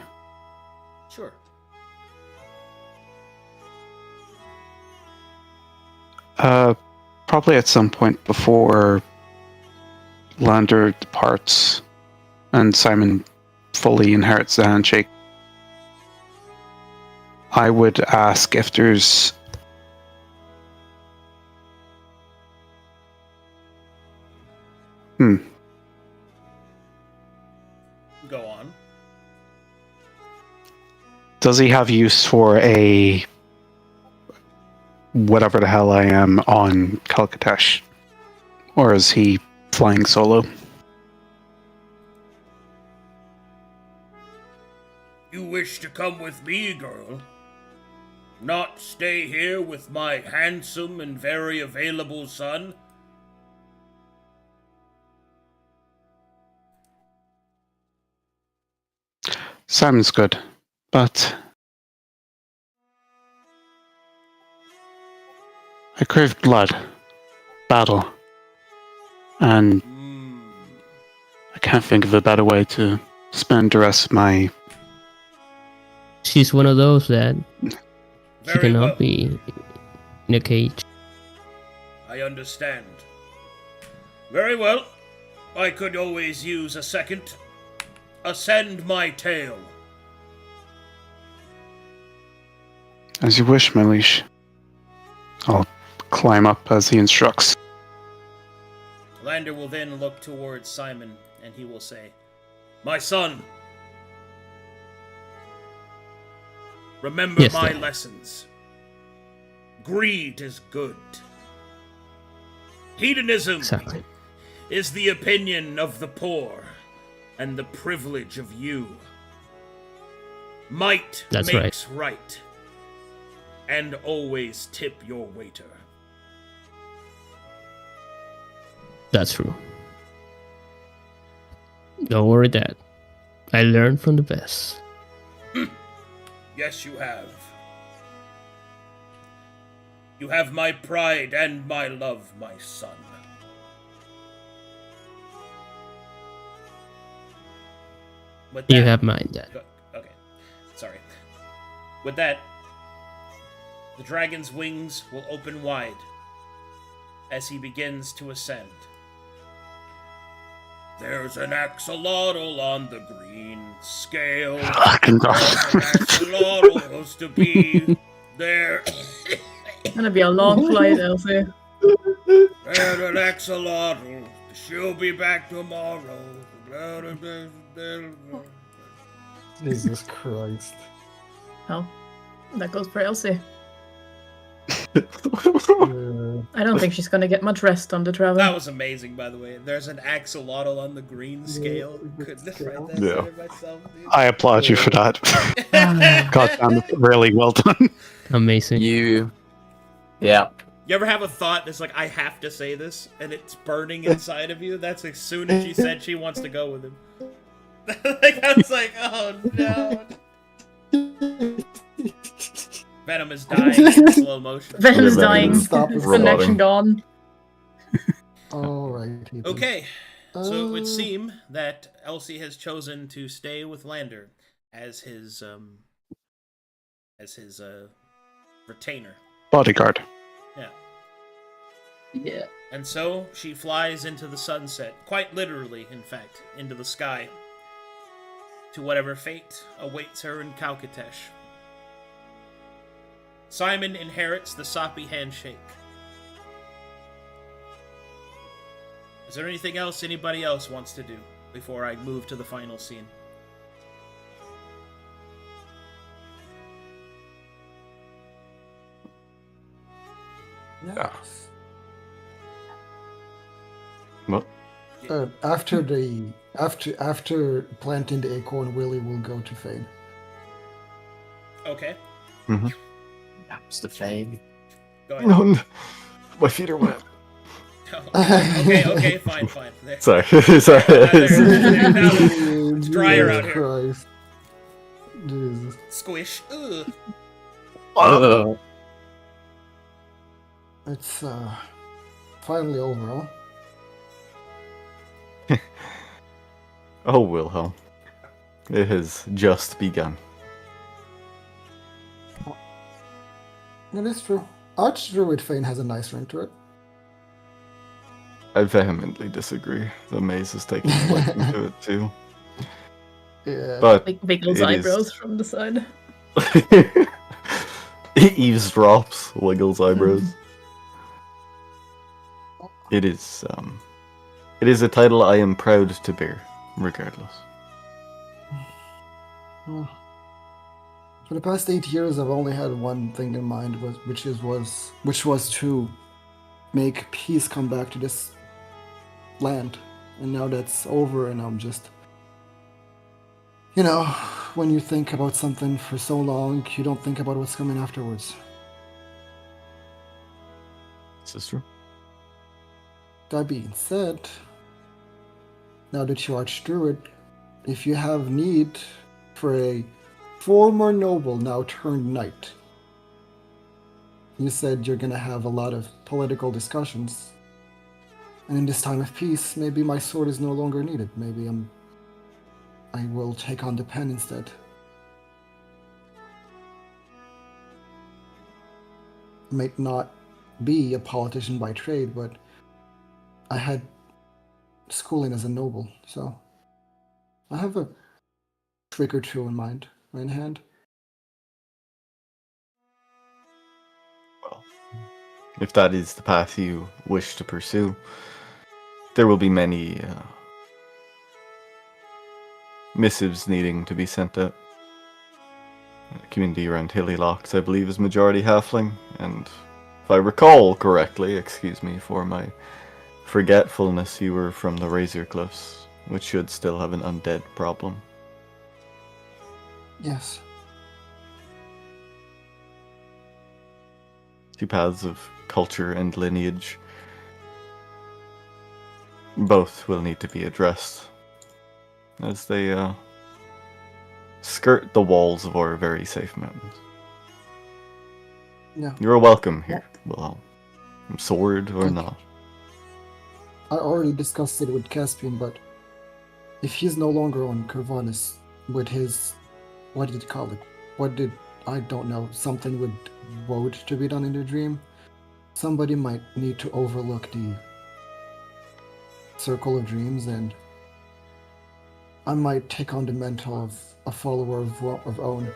Sure. Probably at some point before Lander departs and Simon fully inherits the handshake, I would ask if there's Go on. Does he have use for a whatever the hell I am on Kalkatesh? Or is he flying solo? You wish to come with me, girl? Not stay here with my handsome and very available son? Simon's good, but I crave blood, battle, and I can't think of a better way to spend the rest of my... She's one of those that she Very cannot well. be in a cage. I understand. Very well. I could always use a second. Ascend my tail. As you wish, my liege. I'll climb up as he instructs. Lander will then look towards Simon, and he will say, "My son, remember Yes, my sir. lessons. Greed is good. Hedonism Exactly. is the opinion of the poor and the privilege of you. Might That's makes right. And always tip your waiter." That's true. Don't worry, Dad. I learned from the best. Yes, you have. You have my pride and my love, my son. With You that- have mine, Dad. Okay, sorry. With that, the dragon's wings will open wide as he begins to ascend. There's an axolotl on the green scale. Fucking There's an axolotl supposed to be there. It's gonna be a long flight, Elsie. There's an axolotl. She'll be back tomorrow. Jesus Christ. Oh, that goes for Elsie. Yeah. I don't think she's gonna get much rest on the travel. That was amazing, by the way. There's an axolotl on the green scale. Couldn't have read that Yeah. better myself, dude. I applaud you for that. God damn it, really well done. Amazing. Yeah. You ever have a thought that's like, I have to say this, and it's burning inside of you? That's as soon as she said she wants to go with him. Like, I was like, oh no. Venom is dying in slow motion. Venom is Yeah, Venom dying. is Stop his Connection gone. Alright. Okay, so it would seem that Elsie has chosen to stay with Lander as his retainer. Bodyguard. Yeah. Yeah. And so she flies into the sunset, quite literally, in fact, into the sky, to whatever fate awaits her in Kalkatesh. Simon inherits the soppy handshake. Is there anything else anybody else wants to do before I move to the final scene? Yes. What? After planting the acorn, Willie will go to Fade. Okay, Mm-hmm. That's the fame. go ahead. No, no, my feet are wet. Okay, fine. There. Sorry, There, sorry. now it's drier out here. Christ. Jesus. Squish. Ugh. It's finally over, huh? Oh, Wilhelm. It has just begun. It is true. Archdruid Fane has a nice ring to it. I vehemently disagree. The maze is taking a liking to it too. Yeah. But Like Wiggles' it is- eyebrows from the side. He eavesdrops, wiggles eyebrows. It is a title I am proud to bear, regardless. Well, for the past 8 years, I've only had one thing in mind, which was to make peace come back to this land. And now that's over, and I'm just, when you think about something for so long, you don't think about what's coming afterwards. This is true. That being said, now that you are Archdruid, if you have need for a former noble now turned knight, you said you're gonna have a lot of political discussions, and in this time of peace, maybe my sword is no longer needed. Maybe I will take on the pen instead. Might not be a politician by trade, but I had schooling as a noble, so I have a trick or two in hand. Well, if that is the path you wish to pursue, there will be many missives needing to be sent out. The community around Hilly Locks, I believe, is majority halfling, and if I recall correctly, excuse me for my forgetfulness, you were from the Razor Cliffs, which should still have an undead problem. Yes. Two paths of culture and lineage. Both will need to be addressed as they skirt the walls of our very safe mountains. Yeah. You're welcome here, Wilhelm. Sword or Thank you. not. I already discussed it with Caspian, but if he's no longer on Kurvanis with his, what did he call it? I don't know, something with woad to be done in the dream, somebody might need to overlook the circle of dreams, and I might take on the mantle of a follower of Own.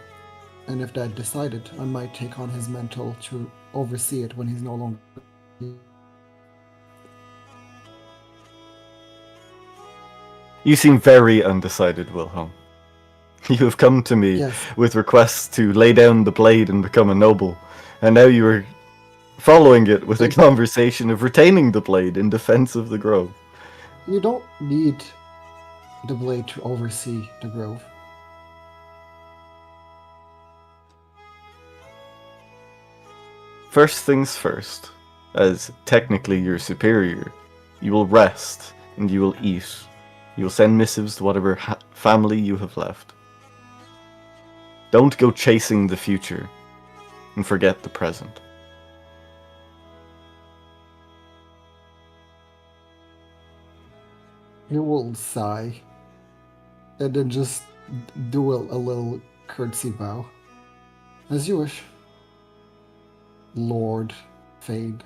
And if that decided, I might take on his mantle to oversee it when he's no longer. You seem very undecided, Wilhelm. You have come to me Yes. with requests to lay down the blade and become a noble, and now you are following it with a conversation of retaining the blade in defense of the grove. You don't need the blade to oversee the grove. First things first, as technically your superior, you will rest and you will eat. You will send missives to whatever family you have left. Don't go chasing the future and forget the present. You will sigh and then just do a little curtsy bow. As you wish. Lord Fade.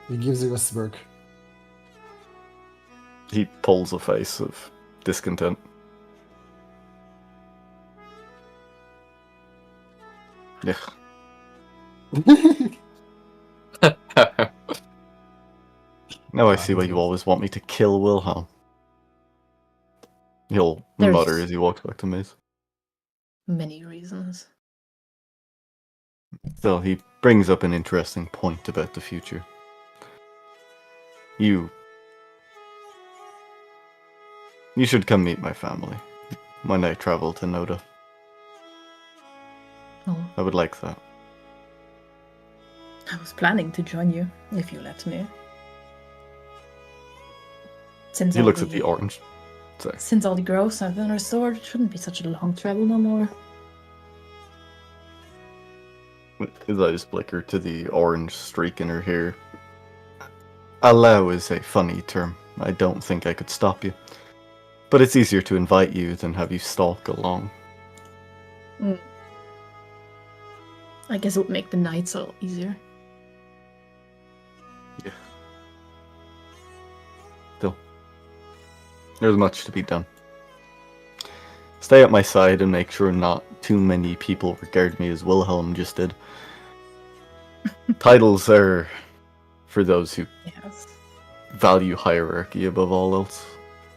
He gives you a smirk. He pulls a face of discontent. Ugh. Now I see why you always want me to kill Wilhelm. He'll mutter There's- as he walks back to Maze. Many reasons. Still, he brings up an interesting point about the future. You should come meet my family when I travel to Noda. Oh, I would like that. I was planning to join you, if you let me. Since He all looks at the orange. Sorry. Since all the growths have been restored, it shouldn't be such a long travel no more. His eyes flicker to the orange streak in her hair. Allow is a funny term. I don't think I could stop you. But it's easier to invite you than have you stalk along. I guess it would make the nights a lot easier. Yeah. Still, there's much to be done. Stay at my side and make sure not too many people regard me as Wilhelm just did. Titles are for those who Yes. value hierarchy above all else.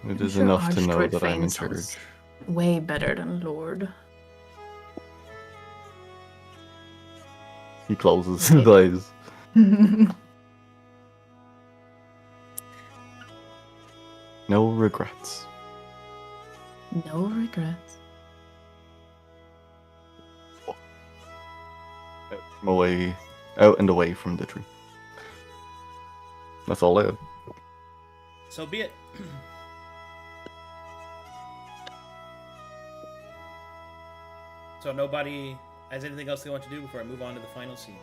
It is Sure, enough to know Archdruid that I'm in Fane sounds charge. way better than Lord. He closes his eyes. No regrets. No regrets. Out and away from the tree. That's all I had. So be it. So nobody has anything else they want to do before I move on to the final scene.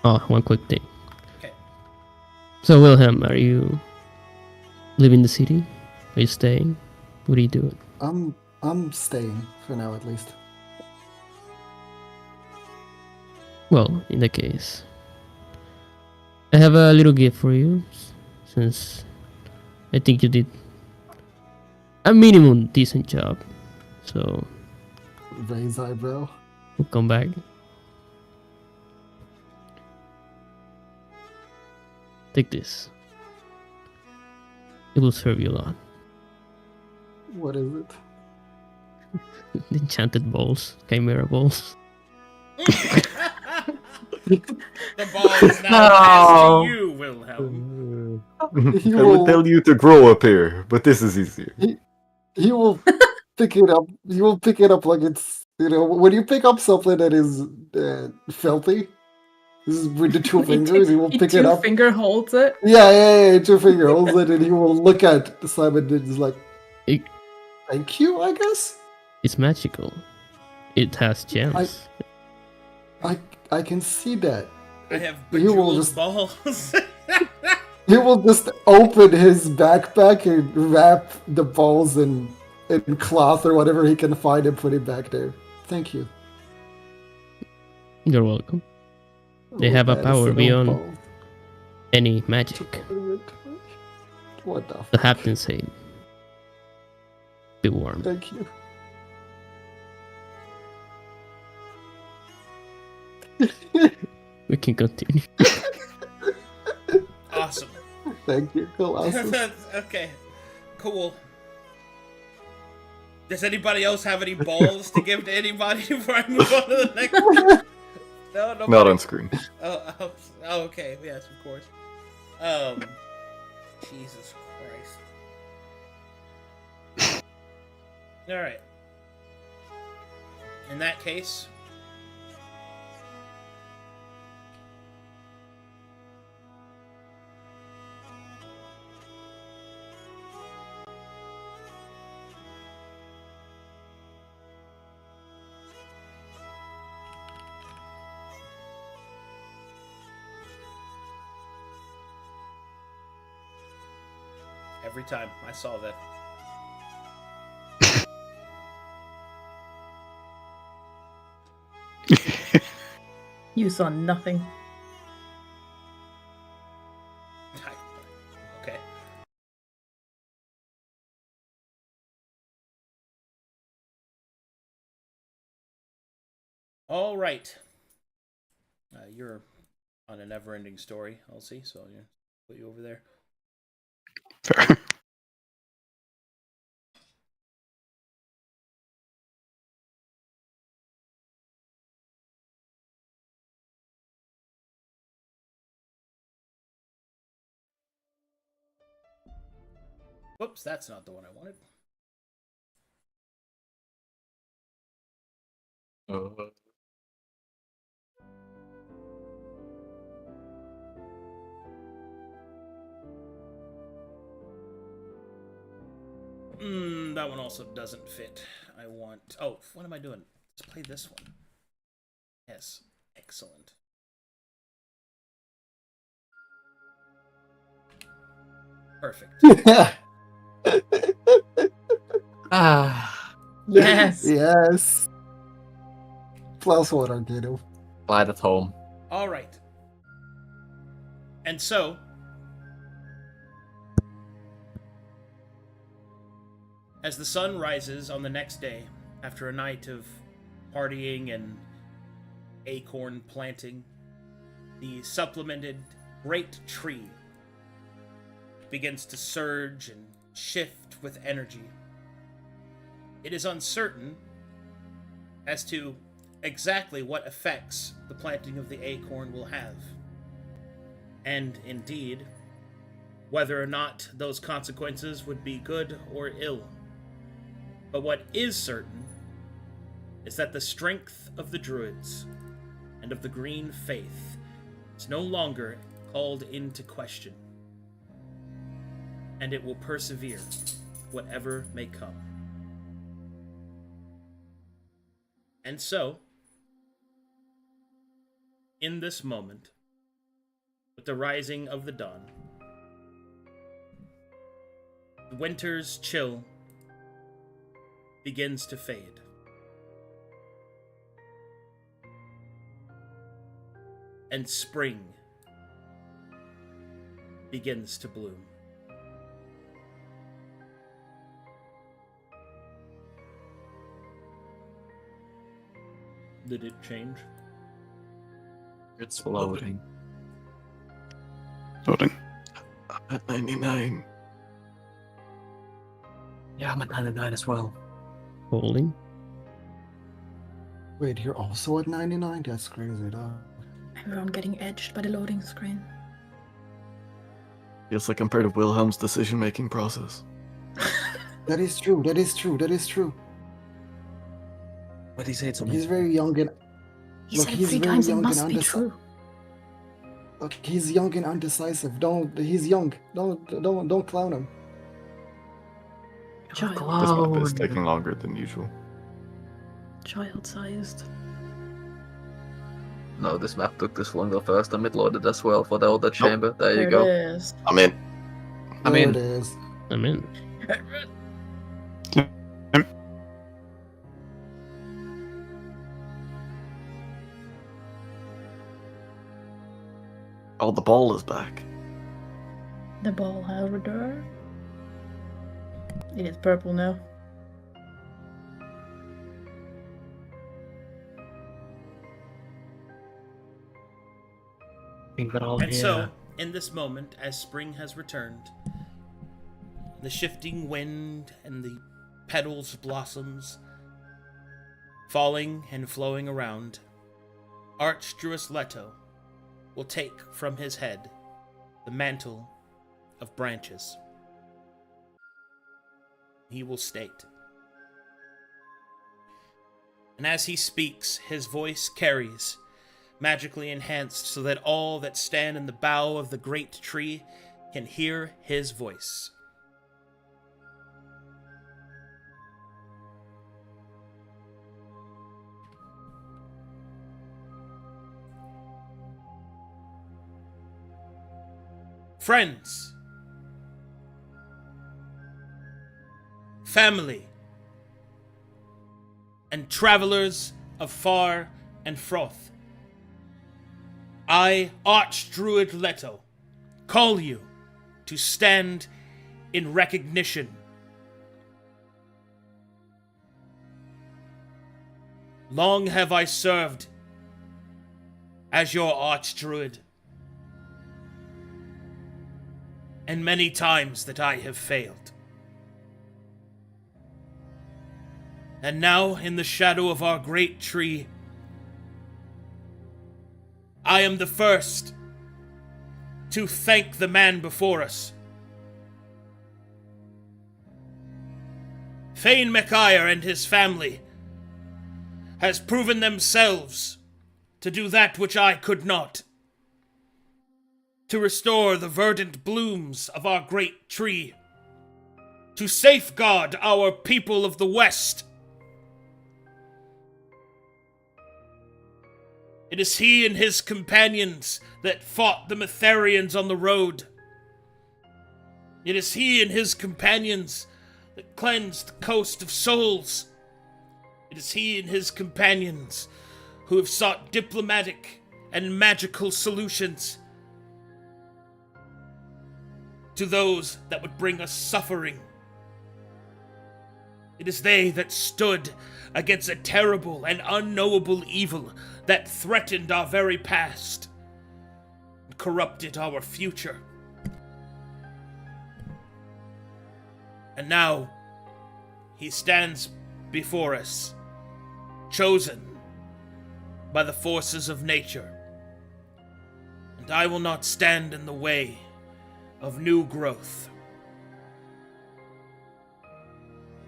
Oh, one quick thing. Okay. So, Wilhelm, are you leaving the city? Are you staying? What are you doing? I'm staying for now at least. Well, in that case, I have a little gift for you, since I think you did a minimum decent job. So, Raise eyebrow. we'll come back. Take this. It will serve you a lot. What is it? The enchanted balls, chimera balls. The ball is now passed to you, Wilhelm. He I would will- tell you to grow up here, but this is easier. He will pick it up. He will pick it up like it's, when you pick up something that is filthy. This is with the two fingers. He will pick it up. Finger holds it. Yeah. Two finger holds it, and he will look at Simon and is like, It- "Thank you, I guess." It's magical. It has gems. I can see that. I have You will bejeweled just- balls. He will just open his backpack and wrap the balls in cloth or whatever he can find and put it back there. Thank you. You're welcome. They have a that is power an beyond old ball. any magic. What the The fuck? captain said. Be warm. Thank you. We can continue. Awesome. Thank you, Colossus. Okay. Cool. Does anybody else have any balls to give to anybody before I move on to the next one? No, nobody? Not on screen. Oh, okay. Yes, of course. Jesus Christ. All right. In that case, every time I saw that. You saw nothing. Okay. All right. You're on a never-ending story, Elsie, so I'll put you over there. Fair. Whoops, that's not the one I wanted. That one also doesn't fit. I want... Oh, what am I doing? Let's play this one. Yes, excellent. Perfect. Ah, Yes. Yes. Plus one, Arcadum. glad at home. All right. And so, as the sun rises on the next day, after a night of partying and acorn planting, the supplemented great tree begins to surge and shift with energy. It is uncertain as to exactly what effects the planting of the acorn will have, and indeed, whether or not those consequences would be good or ill. But what is certain is that the strength of the Druids and of the Green Faith is no longer called into question, and it will persevere, whatever may come. And so, in this moment, with the rising of the dawn, the winter's chill begins to fade. And spring begins to bloom. Did it change? It's loading. Loading. I'm at 99. Yeah, I'm at 99 as well. Holding. Wait, you're also at 99? That's crazy, dog. Everyone getting edged by the loading screen. Feels like I'm part of Wilhelm's decision-making process. That is true, that is true, that is true. What did he say to me? He's very young and... He Look, said he's 3 very times it young must and be undeci- true. Look, he's young and undecisive. He's young. Don't clown him. This map Child. is taking longer than usual. Child-sized. No, this map took this long the first time it loaded as well for the other chamber. There you There go. it is. I'm in. I'm There in. it is. I'm in. Oh, the ball is back. The ball has returned. It is purple now. And so, in this moment, as spring has returned, the shifting wind and the petals, blossoms, falling and flowing around, Archdruid Leto will take from his head the mantle of branches. He will state. And as he speaks, his voice carries, magically enhanced so that all that stand in the bough of the great tree can hear his voice. Friends, family, and travelers of far and froth, I, Archdruid Leto, call you to stand in recognition. Long have I served as your archdruid. And many times that I have failed. And now, in the shadow of our great tree, I am the first to thank the man before us. Thane Micaiah and his family has proven themselves to do that which I could not. To restore the verdant blooms of our great tree. To safeguard our people of the West. It is he and his companions that fought the Metherians on the road. It is he and his companions that cleansed the coast of Souls. It is he and his companions who have sought diplomatic and magical solutions to those that would bring us suffering. It is they that stood against a terrible and unknowable evil that threatened our very past and corrupted our future. And now, he stands before us, chosen by the forces of nature. And I will not stand in the way of new growth.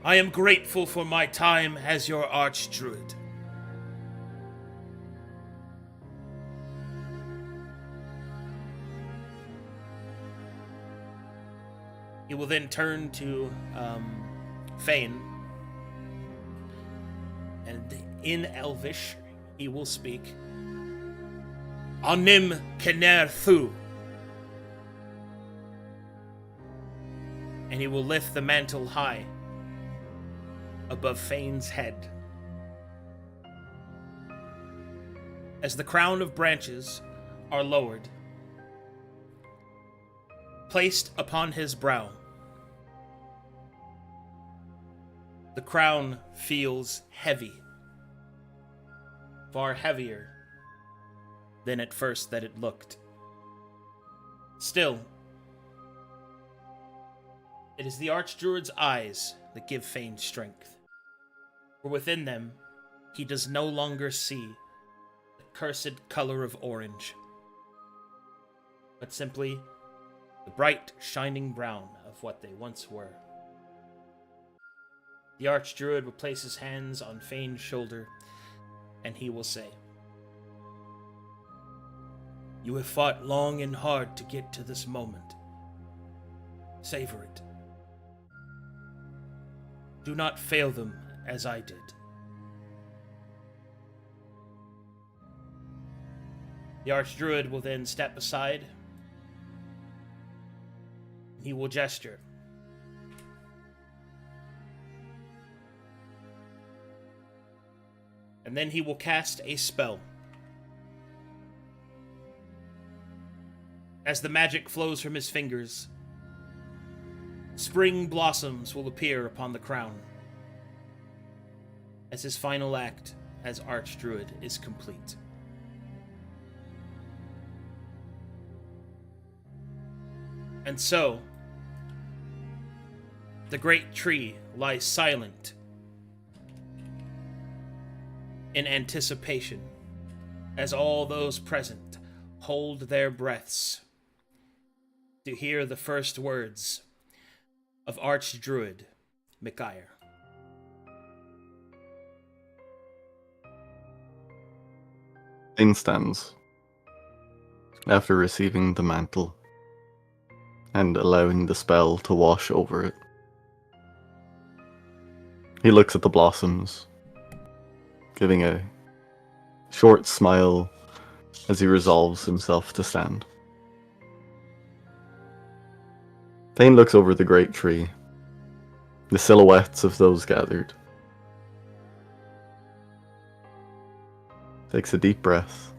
I am grateful for my time as your archdruid. He will then turn to Thane, and in Elvish he will speak. Anim Kener Thu. And he will lift the mantle high above Thane's head. As the crown of branches are lowered, placed upon his brow, the crown feels heavy, far heavier than at first that it looked. Still, it is the Archdruid's eyes that give Thane strength, for within them he does no longer see the cursed color of orange, but simply the bright, shining brown of what they once were. The Archdruid will place his hands on Thane's shoulder, and he will say, "You have fought long and hard to get to this moment. Savor it. Do not fail them as I did." The Archdruid will then step aside. He will gesture. And then he will cast a spell. As the magic flows from his fingers, spring blossoms will appear upon the crown, as his final act as Archdruid is complete. And so, the great tree lies silent in anticipation as all those present hold their breaths to hear the first words of Archdruid Micaiah. Thane stands after receiving the mantle and allowing the spell to wash over it. He looks at the blossoms, giving a short smile as he resolves himself to stand. Thane looks over the great tree, the silhouettes of those gathered. Takes a deep breath.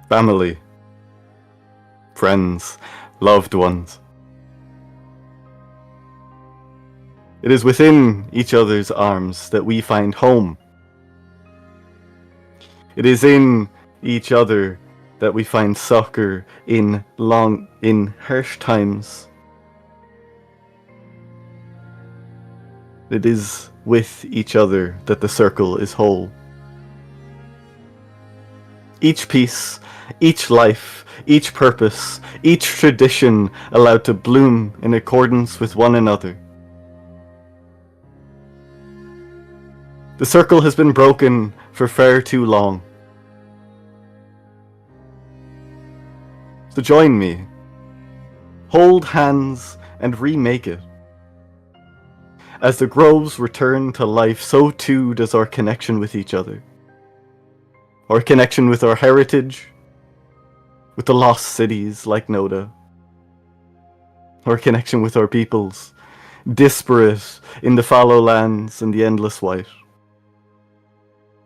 Family, friends, loved ones. It is within each other's arms that we find home. It is in each other that we find succor in harsh times. It is with each other that the circle is whole. Each piece, each life, each purpose, each tradition allowed to bloom in accordance with one another. The circle has been broken for far too long. So join me. Hold hands and remake it. As the groves return to life, so too does our connection with each other. Our connection with our heritage, with the lost cities like Noda. Our connection with our peoples, disparate in the fallow lands and the endless white.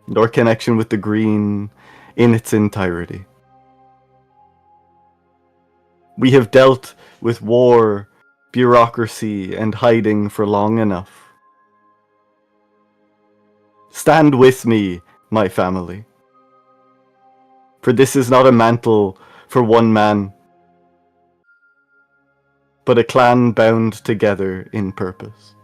And our connection with the green in its entirety. We have dealt with war, bureaucracy, and hiding for long enough. Stand with me, my family. For this is not a mantle for one man, but a clan bound together in purpose.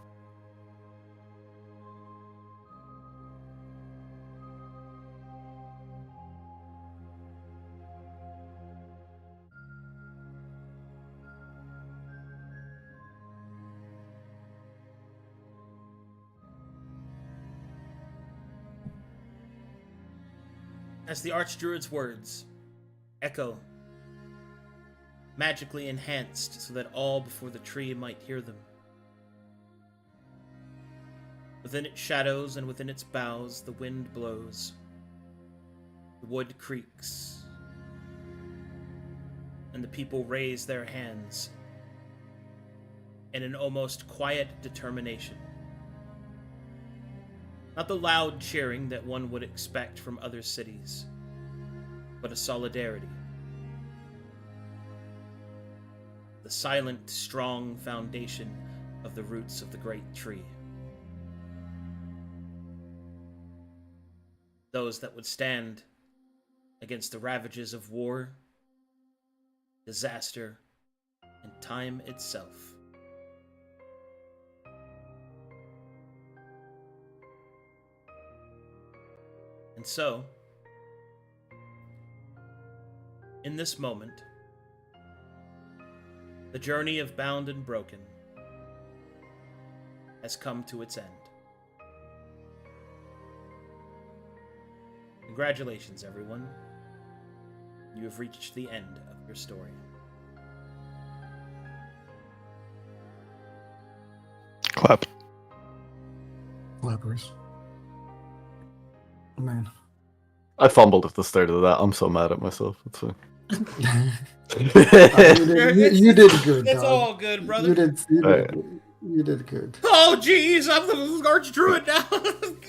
As the Archdruid's words echo, magically enhanced so that all before the tree might hear them. Within its shadows and within its boughs the wind blows, the wood creaks, and the people raise their hands in an almost quiet determination. Not the loud cheering that one would expect from other cities, but a solidarity. The silent, strong foundation of the roots of the great tree. Those that would stand against the ravages of war, disaster, and time itself. And so, in this moment, the journey of Bound and Broken has come to its end. Congratulations, everyone. You have reached the end of your story. Clap. Clappers. Man. I fumbled at the start of that. I'm so mad at myself. It's fine. You did good. It's dog. all good, brother. You did good. Oh, jeez, I'm the Archdruid now.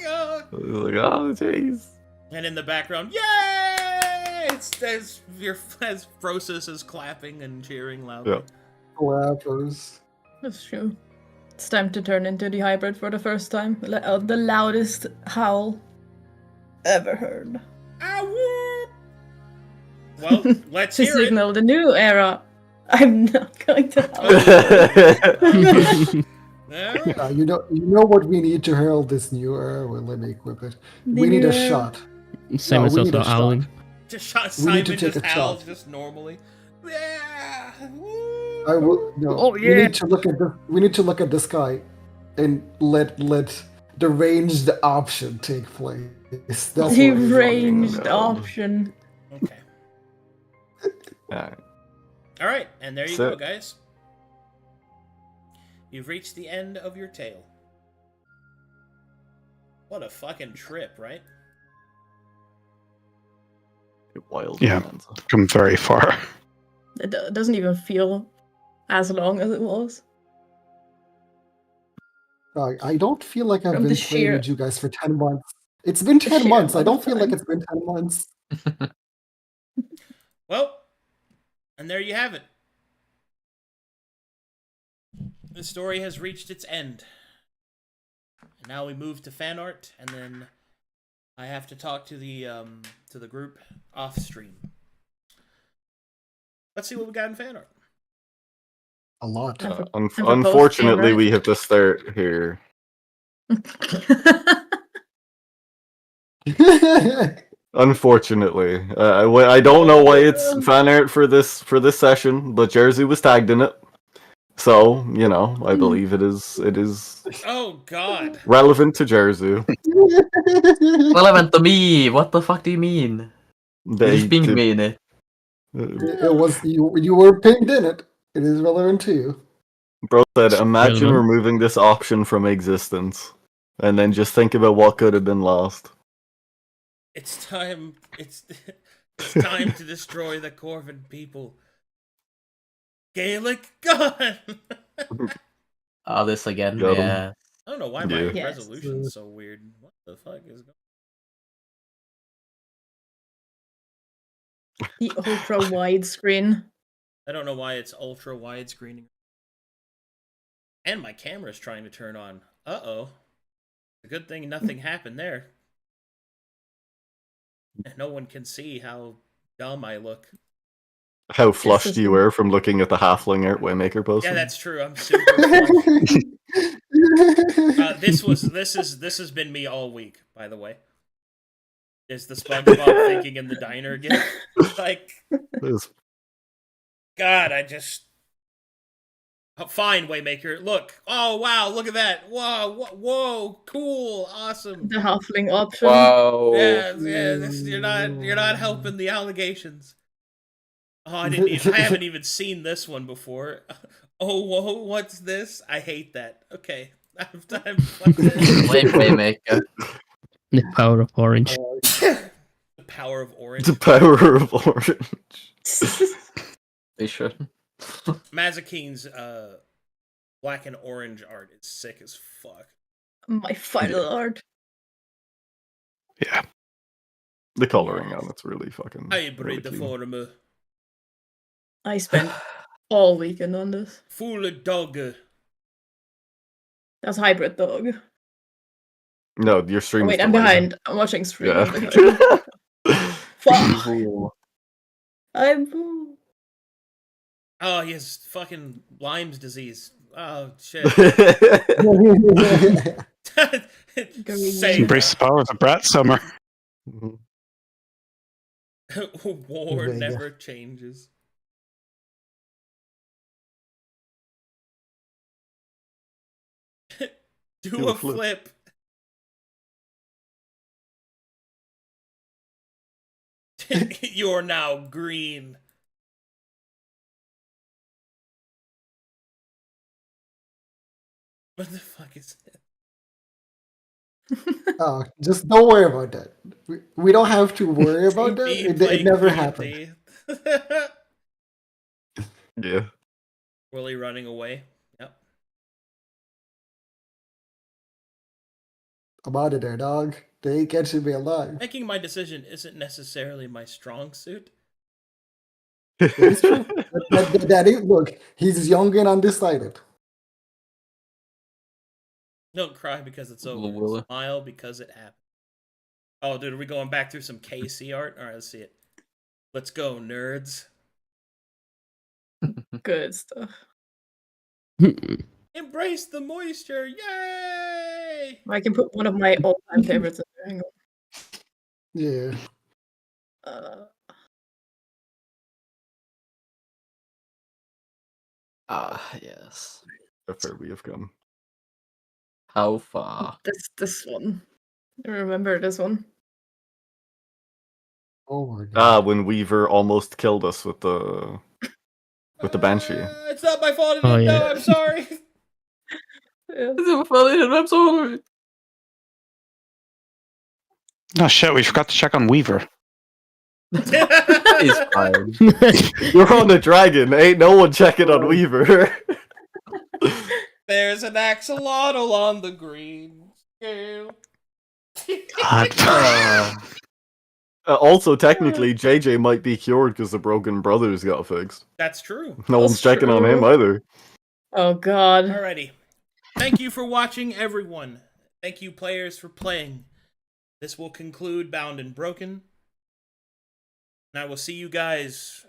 God. Like, oh, jeez. And in the background, yay! It's as Frosis is clapping and cheering loudly. Yeah. Clappers. That's true. It's time to turn into the hybrid for the first time. The loudest howl ever heard. Well, let's To hear it. signal the new era. I'm not going to howl. You know what we need to herald this new era? Well, let me equip it. We need a shot. Simon we also need a shot. howling. Just shot We need Simon to take just a howls shot. just normally. Yeah. Woo. I will. No. Oh, We yeah. need to look at the. We need to look at the sky, and let the ranged option take place. That's The what we're ranged No. option. Okay. Alright. All right, and there you So- go, guys. You've reached the end of your tale. What a fucking trip, right? Wild. Yeah. bonanza. Come very far. It doesn't even feel as long as it was. I don't feel like I've From been the playing sheer- with you guys for 10 months. It's been 10 sheer months. I amount don't of feel like time. it's been 10 months. Well, and there you have it. The story has reached its end. now we move to fan art, and then I have to talk to the group off stream. Let's see what we got in fan art. A lot. Unfortunately, we have to start here. Unfortunately, I don't know why it's fan art for this session, but Jersey was tagged in it, so you know I believe it is Oh God! relevant to Jersey. Relevant to me. What the fuck do you mean? They Just pinged did- me in it. It was you were pinged in it. It is relevant to you. Bro said, imagine relevant. removing this option from existence, and then just think about what could have been lost. It's time. It's time to destroy the Corvin people. Gaelic gun. Oh, this again. Got 'em. Yeah. I don't know why my Yeah. Yes. resolution's so weird. What the fuck is going? The ultra widescreen. I don't know why it's ultra widescreening. And my camera's trying to turn on. Uh-oh. It's a good thing nothing happened there. And no one can see how dumb I look. How flushed is- you were from looking at the halfling art Waymaker poster. Yeah, that's true. I'm super flushed. This has been me all week, by the way. Is the SpongeBob thinking in the diner again? Like, It's- God, I just. Oh, fine, Waymaker. Look. Oh wow, look at that. Whoa, cool, awesome. The halfling option. Wow. Yeah, you're not helping the allegations. Oh, I haven't even seen this one before. Oh, whoa, what's this? I hate that. Okay. What's this? Blame Waymaker. The power of orange. The power of orange. The power of orange. They should. Mazakine's black and orange art is sick as fuck. My final art. Yeah. The coloring on it's really fucking. I breed really the clean. former. I spent all weekend on this. Fool a dog. That's hybrid dog. No, your stream. Oh, is wait, I'm delayed. behind. I'm watching stream. Yeah. I'm behind. Fuck. I'm. Oh, he has fucking Lyme's disease. Oh, shit. Say Embrace the power of the brat summer. war Vega. never changes. Do a flip. You're now green. What the fuck is that? Oh, just don't worry about that. We don't have to worry about that. It never happened. Yeah. Willie running away. Yep. I'm out of there, dog. They ain't catching me alive. Making my decision isn't necessarily my strong suit. It's true. That is, look, he's young and undecided. Don't cry because it's over. Willie. Smile because it happened. Oh, dude, are we going back through some KC art? All right, let's see it. Let's go, nerds. Good stuff. Embrace the moisture. Yay! I can put one of my all-time favorites in there. Hang Yeah. on. Yes. How far we have come. How far? This one. I remember this one. Oh my god. Ah, when Weaver almost killed us with the banshee. It's not my fault. Oh, No, yeah. I'm sorry. Yeah. I'm sorry. Oh shit, we forgot to check on Weaver. He's fine. You're on a dragon. Ain't no one checking on Weaver. There's an axolotl on the green scale. God. Also, technically, JJ might be cured because the broken brothers got fixed. That's true. No one's That's checking on him true. either. Oh god. Alrighty. Thank you for watching, everyone. Thank you, players, for playing. This will conclude Bound and Broken. And I will see you guys.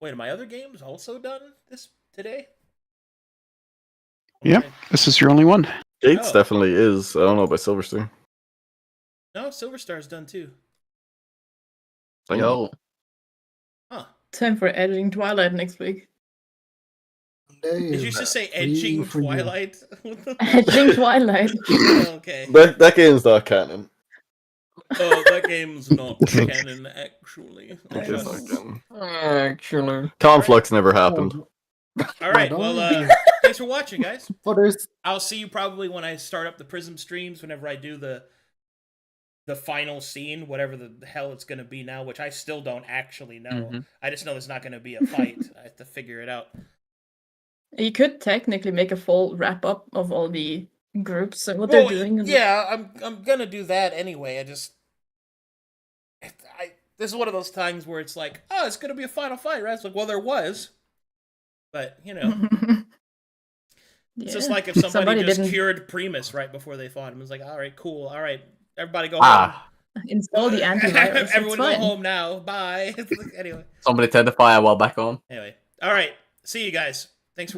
Wait, are my other games also done today? Yep, this is your only one. Gates Oh. definitely is. I don't know about Silverstar. No, Silver Star's done too. Dang. Yo. Huh. Time for editing Twilight next week. Did you just say edging for you. Twilight? Edging Twilight. Okay. That game's not canon. Oh, that game's not canon, actually. It is not canon. Actually. Conflux never happened. All right, well, thanks for watching, guys. Butters. I'll see you probably when I start up the Prism streams, whenever I do the final scene, whatever the hell it's going to be now, which I still don't actually know. Mm-hmm. I just know there's not going to be a fight. I have to figure it out. You could technically make a full wrap up of all the groups and what they're doing. Yeah, I'm gonna do that anyway. This is one of those times where it's like, oh, it's gonna be a final fight, right? It's like, well, there was, but you know, it's just like if somebody just cured Primus right before they fought him. It's like, all right, cool, all right, everybody go home. Install the antivirus. Everyone it's go fine. home now. Bye. Anyway. Somebody turn the firewall back on. Anyway, all right. See you guys. Thanks for.